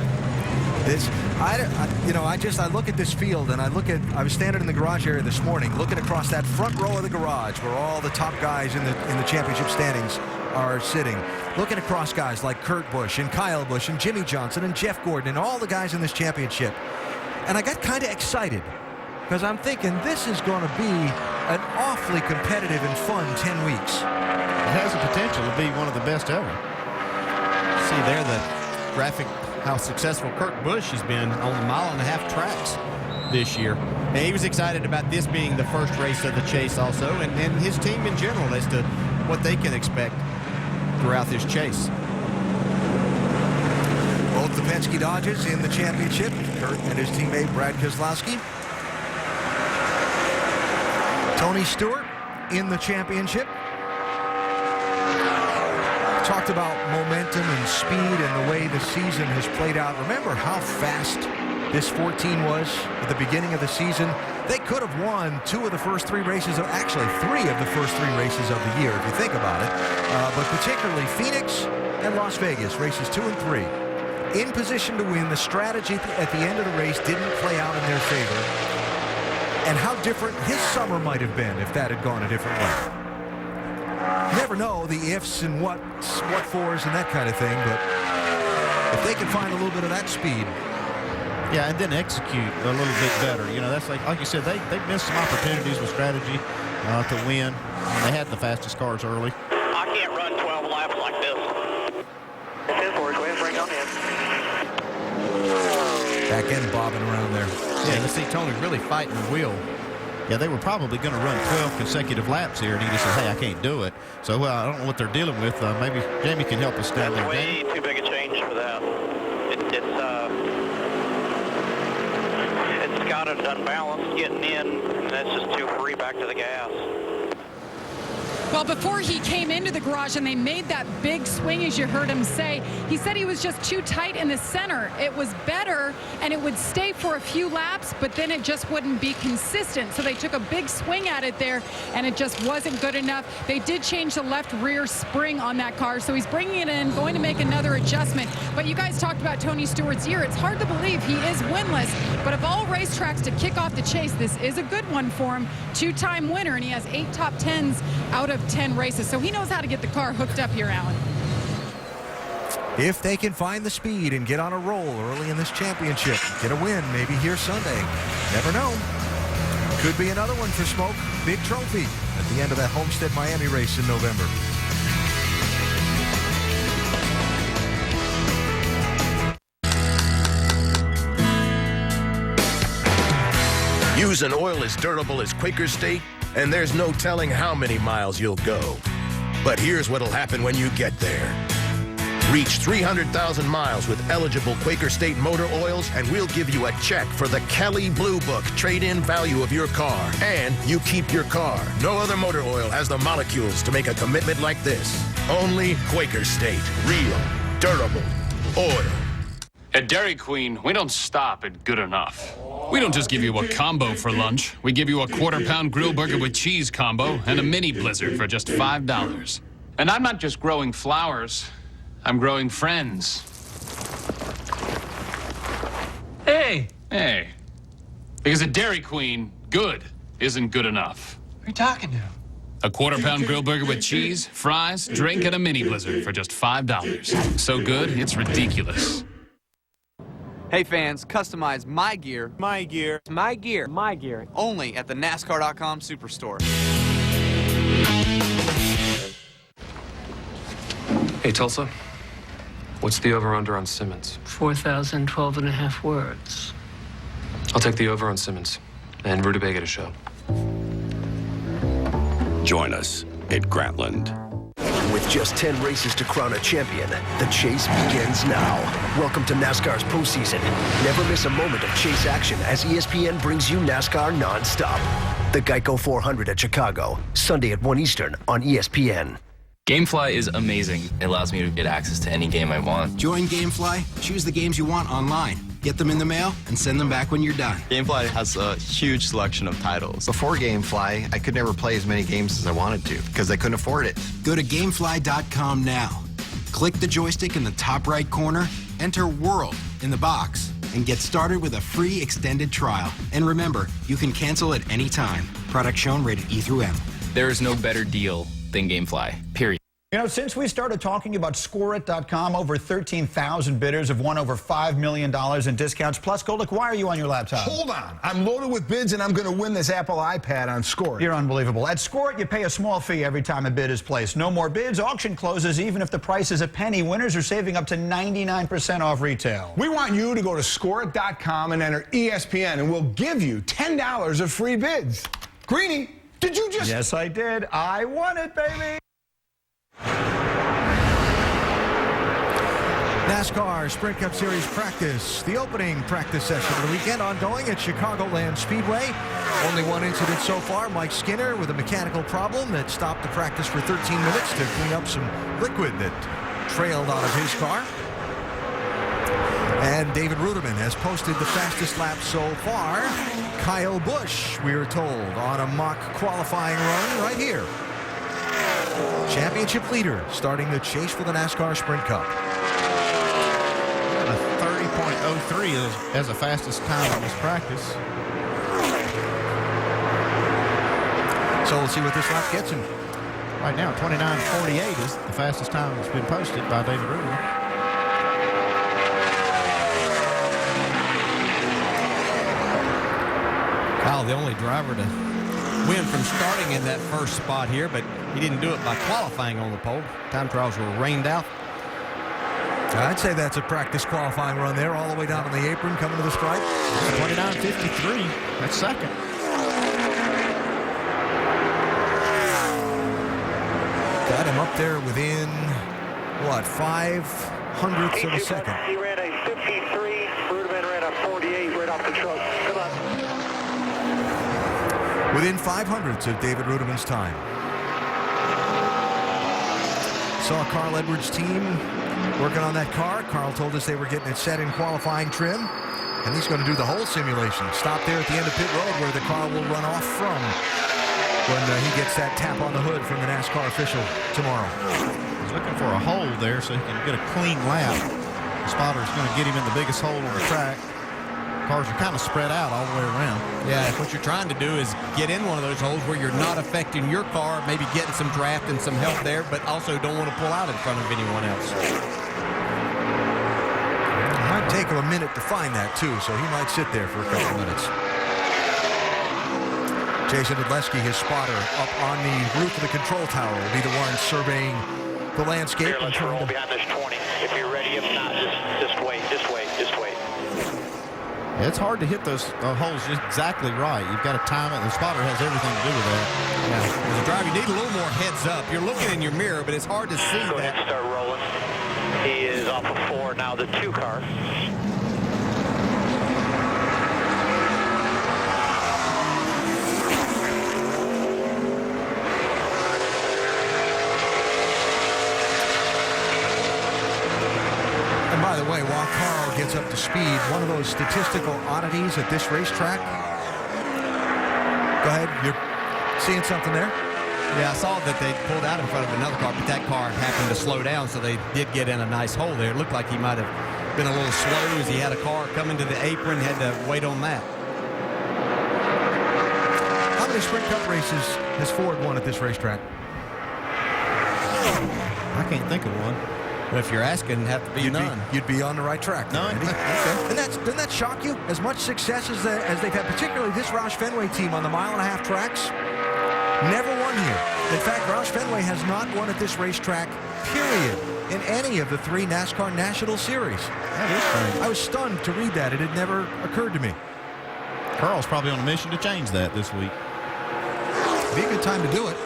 Speaker 1: I look at this field, and I was standing in the garage area this morning, looking across that front row of the garage where all the top guys in the championship standings are sitting, looking across guys like Kurt Busch and Kyle Busch and Jimmy Johnson and Jeff Gordon and all the guys in this championship. And I got kind of excited because I'm thinking this is going to be an awfully competitive and fun 10 weeks.
Speaker 4: It has the potential to be one of the best ever. See there the graphic how successful Kurt Busch has been on the mile-and-a-half tracks this year. And he was excited about this being the first race of the chase also, and his team in general as to what they can expect throughout this chase.
Speaker 1: Both the Penske Dodges in the championship, Kurt and his teammate Brad Keselowski. Tony Stewart in the championship. Talked about momentum and speed and the way the season has played out. Remember how fast this 14 was at the beginning of the season? They could have won two of the first three races, actually three of the first three races of the year, if you think about it. But particularly Phoenix and Las Vegas, races 2 and 3. In position to win, the strategy at the end of the race didn't play out in their favor. And how different his summer might have been if that had gone a different way. Never know the ifs and what fors and that kind of thing, but if they can find a little bit of that speed.
Speaker 4: Yeah, and then execute a little bit better. You know, that's like you said, they missed some opportunities with strategy to win. They had the fastest cars early.
Speaker 11: I can't run 12 laps like this.
Speaker 1: Back end bobbing around there.
Speaker 4: Yeah, let's see Tony really fighting the wheel. Yeah, they were probably going to run 12 consecutive laps here, and he just said, hey, I can't do it. So I don't know what they're dealing with. Maybe Jamie can help us down there.
Speaker 11: Way too big a change for that. It's got it unbalanced getting in, and that's just too free back to the gas.
Speaker 8: Well, before he came into the garage and they made that big swing, as you heard him say, he said he was just too tight in the center. It was better, and it would stay for a few laps, but then it just wouldn't be consistent. So they took a big swing at it there, and it just wasn't good enough. They did change the left rear spring on that car, so he's bringing it in, going to make another adjustment. But you guys talked about Tony Stewart's year. It's hard to believe he is winless, but of all racetracks to kick off the chase, this is a good one for him. Two-time winner, and he has 8 top 10s out of 10 races, so he knows how to get the car hooked up here, Alan.
Speaker 1: If they can find the speed and get on a roll early in this championship, get a win maybe here Sunday. Never know. Could be another one for Smoke. Big trophy at the end of that Homestead Miami race in November.
Speaker 12: Use an oil as durable as Quaker State, and there's no telling how many miles you'll go. But here's what'll happen when you get there. Reach 300,000 miles with eligible Quaker State motor oils, and we'll give you a check for the Kelly Blue Book trade-in value of your car. And you keep your car. No other motor oil has the molecules to make a commitment like this. Only Quaker State. Real, durable oil.
Speaker 13: At Dairy Queen, we don't stop at good enough. We don't just give you a combo for lunch. We give you a quarter-pound grill burger with cheese combo and a mini blizzard for just $5. And I'm not just growing flowers. I'm growing friends. Hey! Hey. Because at Dairy Queen, good isn't good enough.
Speaker 11: Who are you talking to?
Speaker 13: A quarter-pound grill burger with cheese, fries, drink, and a mini blizzard for just $5. So good, it's ridiculous.
Speaker 14: Hey fans, customize my gear. My gear. My gear. My gear. Only at the NASCAR.com Superstore.
Speaker 15: Hey Tulsa, what's the over-under on Simmons?
Speaker 16: 4,012.5 words.
Speaker 15: I'll take the over on Simmons and Rutabaga to show.
Speaker 17: Join us at Grantland.
Speaker 19: With just 10 races to crown a champion, the chase begins now. Welcome to NASCAR's postseason. Never miss a moment of chase action as ESPN brings you NASCAR nonstop. The GEICO 400 at Chicago, Sunday at 1 Eastern on ESPN.
Speaker 20: GameFly is amazing. It allows me to get access to any game I want.
Speaker 22: Join GameFly, choose the games you want online, get them in the mail, and send them back when you're done.
Speaker 24: GameFly has a huge selection of titles. Before GameFly, I could never play as many games as I wanted to because I couldn't afford it.
Speaker 22: Go to GameFly.com now. Click the joystick in the top right corner, enter World in the box, and get started with a free extended trial. And remember, you can cancel at any time. Product shown rated E through M.
Speaker 20: There is no better deal than GameFly, period.
Speaker 25: You know, since we started talking about ScoreIt.com, over 13,000 bidders have won over $5 million in discounts. Plus, Goldick, why are you on your laptop?
Speaker 30: Hold on. I'm loaded with bids, and I'm going to win this Apple iPad on ScoreIt.
Speaker 25: You're unbelievable. At ScoreIt, you pay a small fee every time a bid is placed. No more bids. Auction closes even if the price is a penny. Winners are saving up to 99% off retail.
Speaker 30: We want you to go to ScoreIt.com and enter ESPN, and we'll give you $10 of free bids. Greenie, did you just...
Speaker 25: Yes, I did. I won it, baby.
Speaker 1: NASCAR Sprint Cup Series practice, the opening practice session of the weekend ongoing at Chicagoland Speedway. Only one incident so far, Mike Skinner with a mechanical problem that stopped the practice for 13 minutes to clean up some liquid that trailed out of his car. And David Ruderman has posted the fastest lap so far. Kyle Busch, we were told, on a mock qualifying run right here. Championship leader starting the chase for the NASCAR Sprint Cup.
Speaker 4: A 30.03 as the fastest time in this practice.
Speaker 1: So we'll see what this lap gets him.
Speaker 4: Right now, 29.48 is the fastest time that's been posted by David Ruderman. Kyle, the only driver to win from starting in that first spot here, but he didn't do it by qualifying on the pole. Time trials were rained out.
Speaker 1: I'd say that's a practice qualifying run there, all the way down on the apron, coming to the stripe.
Speaker 4: 29.53. That's second.
Speaker 1: Got him up there within, what, 0.05 of a second.
Speaker 11: He ran a 53. Ruderman ran a 48 right off the truck. Good luck.
Speaker 1: Within 0.05 of David Ruderman's time. Saw Carl Edwards' team working on that car. Carl told us they were getting it set in qualifying trim, and he's going to do the whole simulation. Stop there at the end of pit road where the car will run off from when he gets that tap on the hood from the NASCAR official tomorrow.
Speaker 4: He's looking for a hole there so he can get a clean lap. The spotter's going to get him in the biggest hole on the track. Cars are kind of spread out all the way around.
Speaker 2: Yeah, what you're trying to do is get in one of those holes where you're not affecting your car, maybe getting some draft and some help there, but also don't want to pull out in front of anyone else.
Speaker 1: It might take him a minute to find that, too, so he might sit there for a couple minutes. Jason Edleski, his spotter, up on the roof of the control tower, will be the one surveying the landscape.
Speaker 11: Here, let's roll behind this 20. If you're ready, if not, just wait, just wait, just wait.
Speaker 4: It's hard to hit those holes just exactly right. You've got to time it. The spotter has everything to do with that.
Speaker 2: Yeah. As a driver, you need a little more heads up. You're looking in your mirror, but it's hard to see
Speaker 11: Go
Speaker 2: that.
Speaker 11: ahead and start rolling. He is off of 4 now, the 2 car.
Speaker 1: And by the way, while Carl gets up to speed, one of those statistical oddities at this racetrack. Go ahead, you're seeing something there?
Speaker 2: Yeah, I saw that they pulled out in front of another car, but that car happened to slow down, so they did get in a nice hole there. It looked like he might have been a little slow as he had a car coming to the apron, had to wait on that.
Speaker 1: How many Sprint Cup races has Ford won at this racetrack?
Speaker 4: I can't think of one.
Speaker 2: But if you're asking, have to be none.
Speaker 1: You'd be on the right track.
Speaker 4: None.
Speaker 1: Okay. And doesn't that shock you? As much success as they've had, particularly this Roush Fenway team on the mile-and-a-half tracks, never won here. In fact, Roush Fenway has not won at this racetrack, period, in any of the 3 NASCAR National Series.
Speaker 4: That is strange.
Speaker 1: I was stunned to read that. It had never occurred to me.
Speaker 4: Carl's probably on a mission to change that this week.
Speaker 1: Be a good time to do it.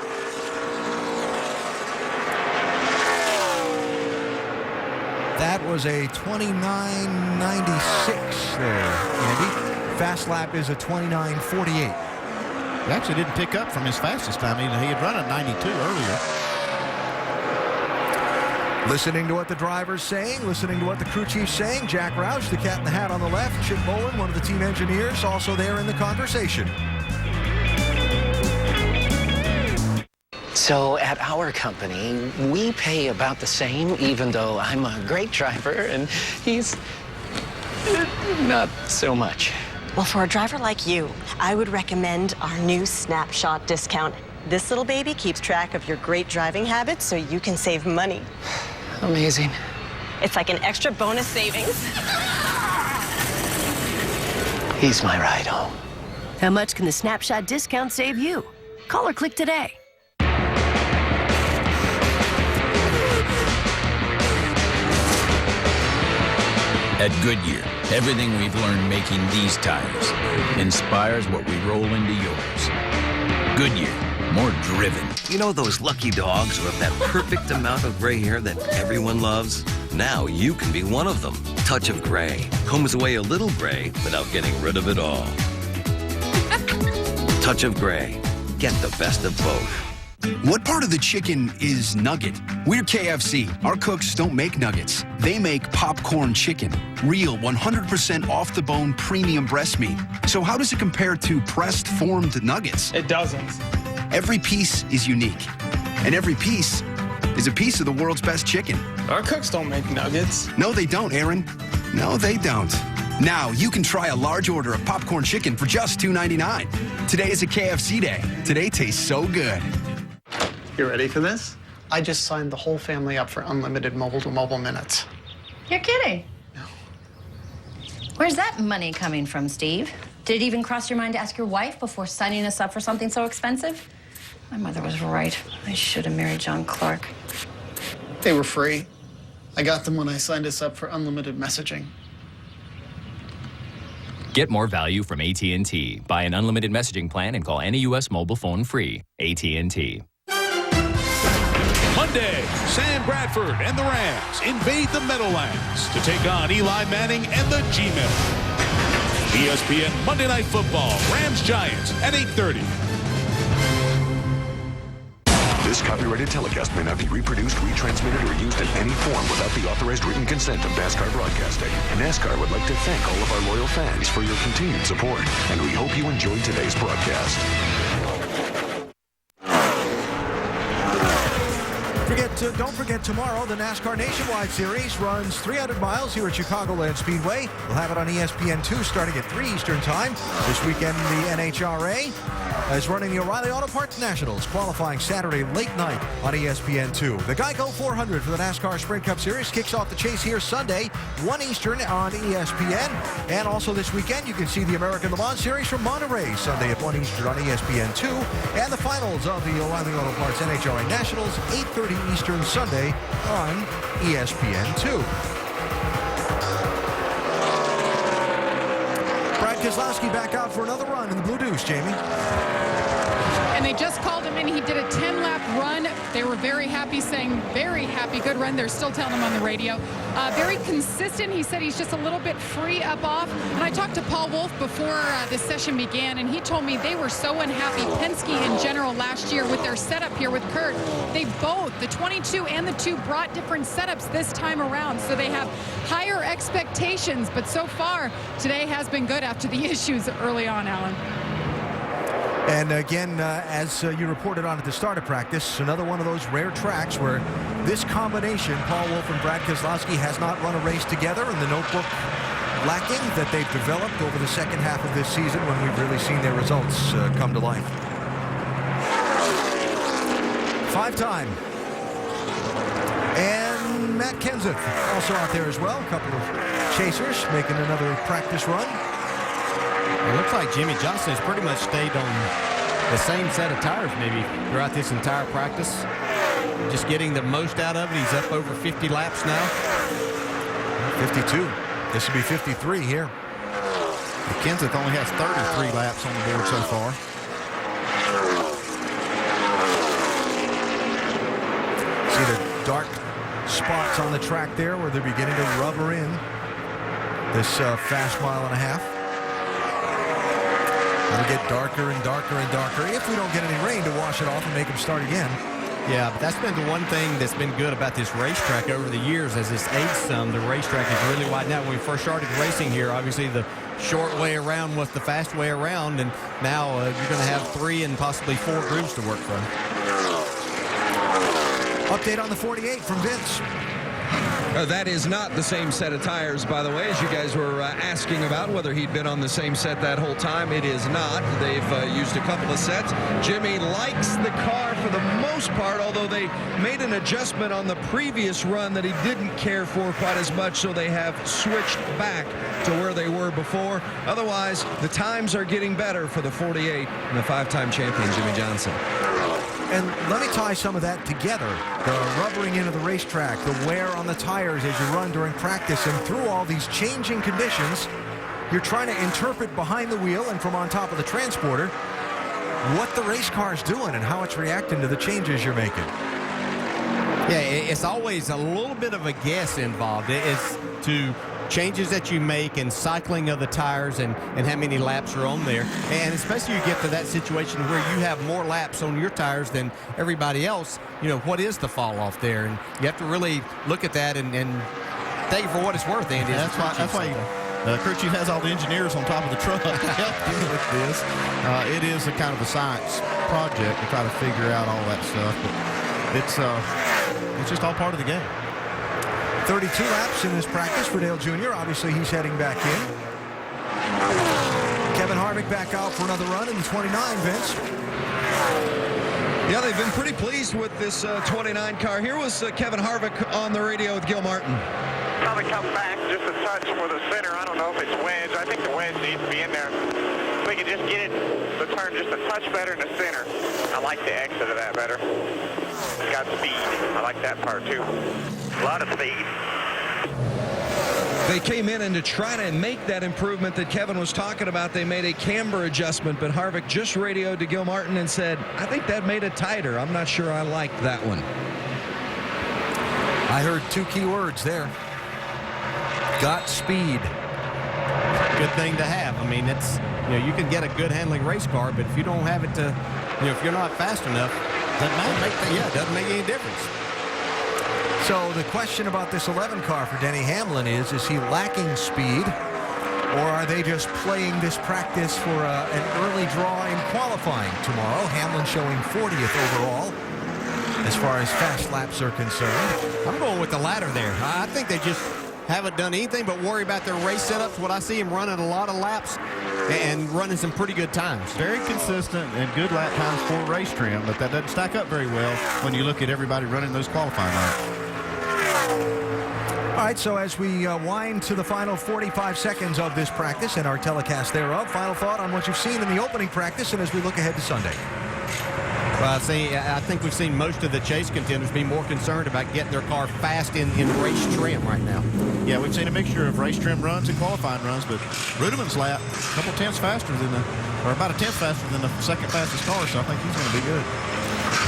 Speaker 1: That was a 29.96 there, Andy. Fast lap is a 29.48.
Speaker 4: He actually didn't pick up from his fastest time. He had run a 92 earlier.
Speaker 1: Listening to what the driver's saying, listening to what the crew chief's saying. Jack Roush, the cat in the hat on the left. Chip Bolin, one of the team engineers, also there in the conversation.
Speaker 3: So at our company, we pay about the same, even though I'm a great driver and he's not so much.
Speaker 5: Well, for a driver like you, I would recommend our new Snapshot discount. This little baby keeps track of your great driving habits so you can save money.
Speaker 3: Amazing.
Speaker 5: It's like an extra bonus savings.
Speaker 3: He's my ride home.
Speaker 6: How much can the Snapshot discount save you? Call or click today.
Speaker 21: At Goodyear, everything we've learned making these tires inspires what we roll into yours. Goodyear, more driven.
Speaker 23: You know those lucky dogs who have that perfect amount of gray hair that everyone loves? Now you can be one of them. Touch of Gray combs away a little gray without getting rid of it all. Touch of Gray. Get the best of both.
Speaker 26: What part of the chicken is nugget? We're KFC. Our cooks don't make nuggets. They make popcorn chicken. Real, 100% off-the-bone premium breast meat. So how does it compare to pressed, formed nuggets?
Speaker 27: It doesn't.
Speaker 26: Every piece is unique. And every piece is a piece of the world's best chicken.
Speaker 27: Our cooks don't make nuggets.
Speaker 26: No, they don't, Aaron. No, they don't. Now you can try a large order of popcorn chicken for just $2.99. Today is a KFC day. Today tastes so good.
Speaker 27: You ready for this? I just signed the whole family up for unlimited mobile-to-mobile minutes.
Speaker 28: You're kidding. No. Where's that money coming from, Steve? Did it even cross your mind to ask your wife before signing us up for something so expensive? My mother was right. I should have married John Clark.
Speaker 27: They were free. I got them when I signed us up for unlimited messaging.
Speaker 20: Get more value from AT&T. Buy an unlimited messaging plan and call any U.S. mobile phone free. AT&T.
Speaker 7: Monday, Sam Bradford and the Rams invade the Meadowlands to take on Eli Manning and the G-Men. ESPN Monday Night Football, Rams-Giants at 8:30.
Speaker 8: This copyrighted telecast may not be reproduced, retransmitted, or used in any form without the authorized written consent of NASCAR Broadcasting. NASCAR would like to thank all of our loyal fans for your continued support, and we hope you enjoyed today's broadcast.
Speaker 1: Don't forget tomorrow, the NASCAR Nationwide Series runs 300 miles here at Chicagoland Speedway. We'll have it on ESPN2 starting at 3 Eastern Time. This weekend, the NHRA is running the O'Reilly Auto Parts Nationals, qualifying Saturday late night on ESPN2. The GEICO 400 for the NASCAR Sprint Cup Series kicks off the chase here Sunday, 1 Eastern on ESPN. And also this weekend, you can see the American Le Mans Series from Monterey, Sunday at 1 Eastern on ESPN2. And the finals of the O'Reilly Auto Parts NHRA Nationals, 8:30 Eastern Sunday on ESPN2. Brad Keselowski back out for another run in the Blue Deuce, Jamie.
Speaker 9: And they just called him in. He did a 10-lap run. They were very happy, saying very happy, good run. They're still telling him on the radio. Very consistent. He said he's just a little bit free up off. And I talked to Paul Wolfe before this session began, and he told me they were so unhappy, Penske in general, last year with their setup here with Kurt. They both, the 22 and the 2, brought different setups this time around. So they have higher expectations. But so far, today has been good after the issues early on, Alan.
Speaker 1: And again, as you reported on at the start of practice, another one of those rare tracks where this combination, Paul Wolfe and Brad Keselowski, has not run a race together, and the notebook lacking that they've developed over the second half of this season when we've really seen their results come to life. 5-time. And Matt Kenseth also out there as well. A couple of chasers making another practice run.
Speaker 4: It looks like Jimmy Johnson has pretty much stayed on the same set of tires maybe throughout this entire practice. Just getting the most out of it. He's up over 50 laps now.
Speaker 1: 52. This will be 53 here.
Speaker 4: Kenseth only has 33 laps on the board so far.
Speaker 1: See the dark spots on the track there where they're beginning to rubber in this fast mile and a half. It'll get darker and darker and darker if we don't get any rain to wash it off and make them start again.
Speaker 4: Yeah, but that's been the one thing that's been good about this racetrack over the years. As it's aged some, the racetrack is really wide. Now, when we first started racing here, obviously the short way around was the fast way around, and now you're going to have 3 and possibly 4 grooves to work from.
Speaker 1: Update on the 48 from Vince.
Speaker 10: That is not the same set of tires, by the way, as you guys were asking about whether he'd been on the same set that whole time. It is not. They've used a couple of sets. Jimmy likes the car for the most part, although they made an adjustment on the previous run that he didn't care for quite as much, so they have switched back to where they were before. Otherwise, the times are getting better for the 48 and the 5-time champion, Jimmy Johnson.
Speaker 1: And let me tie some of that together. The rubbering into the racetrack, the wear on the tires as you run during practice, and through all these changing conditions, you're trying to interpret behind the wheel and from on top of the transporter what the race car is doing and how it's reacting to the changes you're making.
Speaker 4: Yeah, it's always a little bit of a guess involved. It's to changes that you make and cycling of the tires and how many laps are on there. And especially you get to that situation where you have more laps on your tires than everybody else, you know, what is the fall off there? And you have to really look at that and take it for what it's worth, Andy.
Speaker 12: Yeah, that's why crew chief has all the engineers on top of the truck to help you with this. It is a kind of a science project to try to figure out all that stuff, but it's just all part of the game.
Speaker 1: 32 laps in this practice for Dale Jr. Obviously, he's heading back in. Kevin Harvick back out for another run in the 29, Vince.
Speaker 10: Yeah, they've been pretty pleased with this 29 car. Here was Kevin Harvick on the radio with Gil Martin.
Speaker 11: Probably come back just a touch for the center. I don't know if it's wedge. I think the wedge needs to be in there. If we could just get it, the turn just a touch better in the center. I like the exit of that better. got speed. I like that part, too. A lot of speed.
Speaker 10: They came in, and to try to make that improvement that Kevin was talking about, they made a camber adjustment, but Harvick just radioed to Gil Martin and said, I think that made it tighter. I'm not sure I liked that one.
Speaker 1: I heard two key words there. Got speed.
Speaker 4: Good thing to have. I mean, it's, you know, you can get a good handling race car, but if you don't have it to, you know, if you're not fast enough, it doesn't make any difference.
Speaker 1: So the question about this 11 car for Denny Hamlin is he lacking speed, or are they just playing this practice for an early draw in qualifying tomorrow? Hamlin showing 40th overall as far as fast laps are concerned.
Speaker 4: I'm going with the latter there. I think they just haven't done anything but worry about their race setups. What I see him running a lot of laps and running some pretty good times.
Speaker 12: Very consistent and good lap times for race trim, but that doesn't stack up very well when you look at everybody running those qualifying laps.
Speaker 1: All right, so as we wind to the final 45 seconds of this practice and our telecast thereof, final thought on what you've seen in the opening practice and as we look ahead to Sunday.
Speaker 4: Well, I think we've seen most of the chase contenders be more concerned about getting their car fast in race trim right now.
Speaker 12: Yeah, we've seen a mixture of race trim runs and qualifying runs, but Rudiman's lap a couple tenths faster than about a tenth faster than the second fastest car, so I think he's going to be good.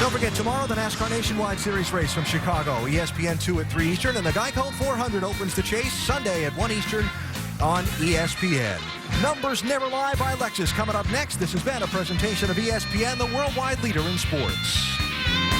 Speaker 1: Don't forget, tomorrow, the NASCAR Nationwide Series race from Chicago, ESPN 2 at 3 Eastern, and the GEICO 400 opens the chase Sunday at 1 Eastern on ESPN. Numbers Never Lie by Lexus coming up next. This has been a presentation of ESPN, the worldwide leader in sports.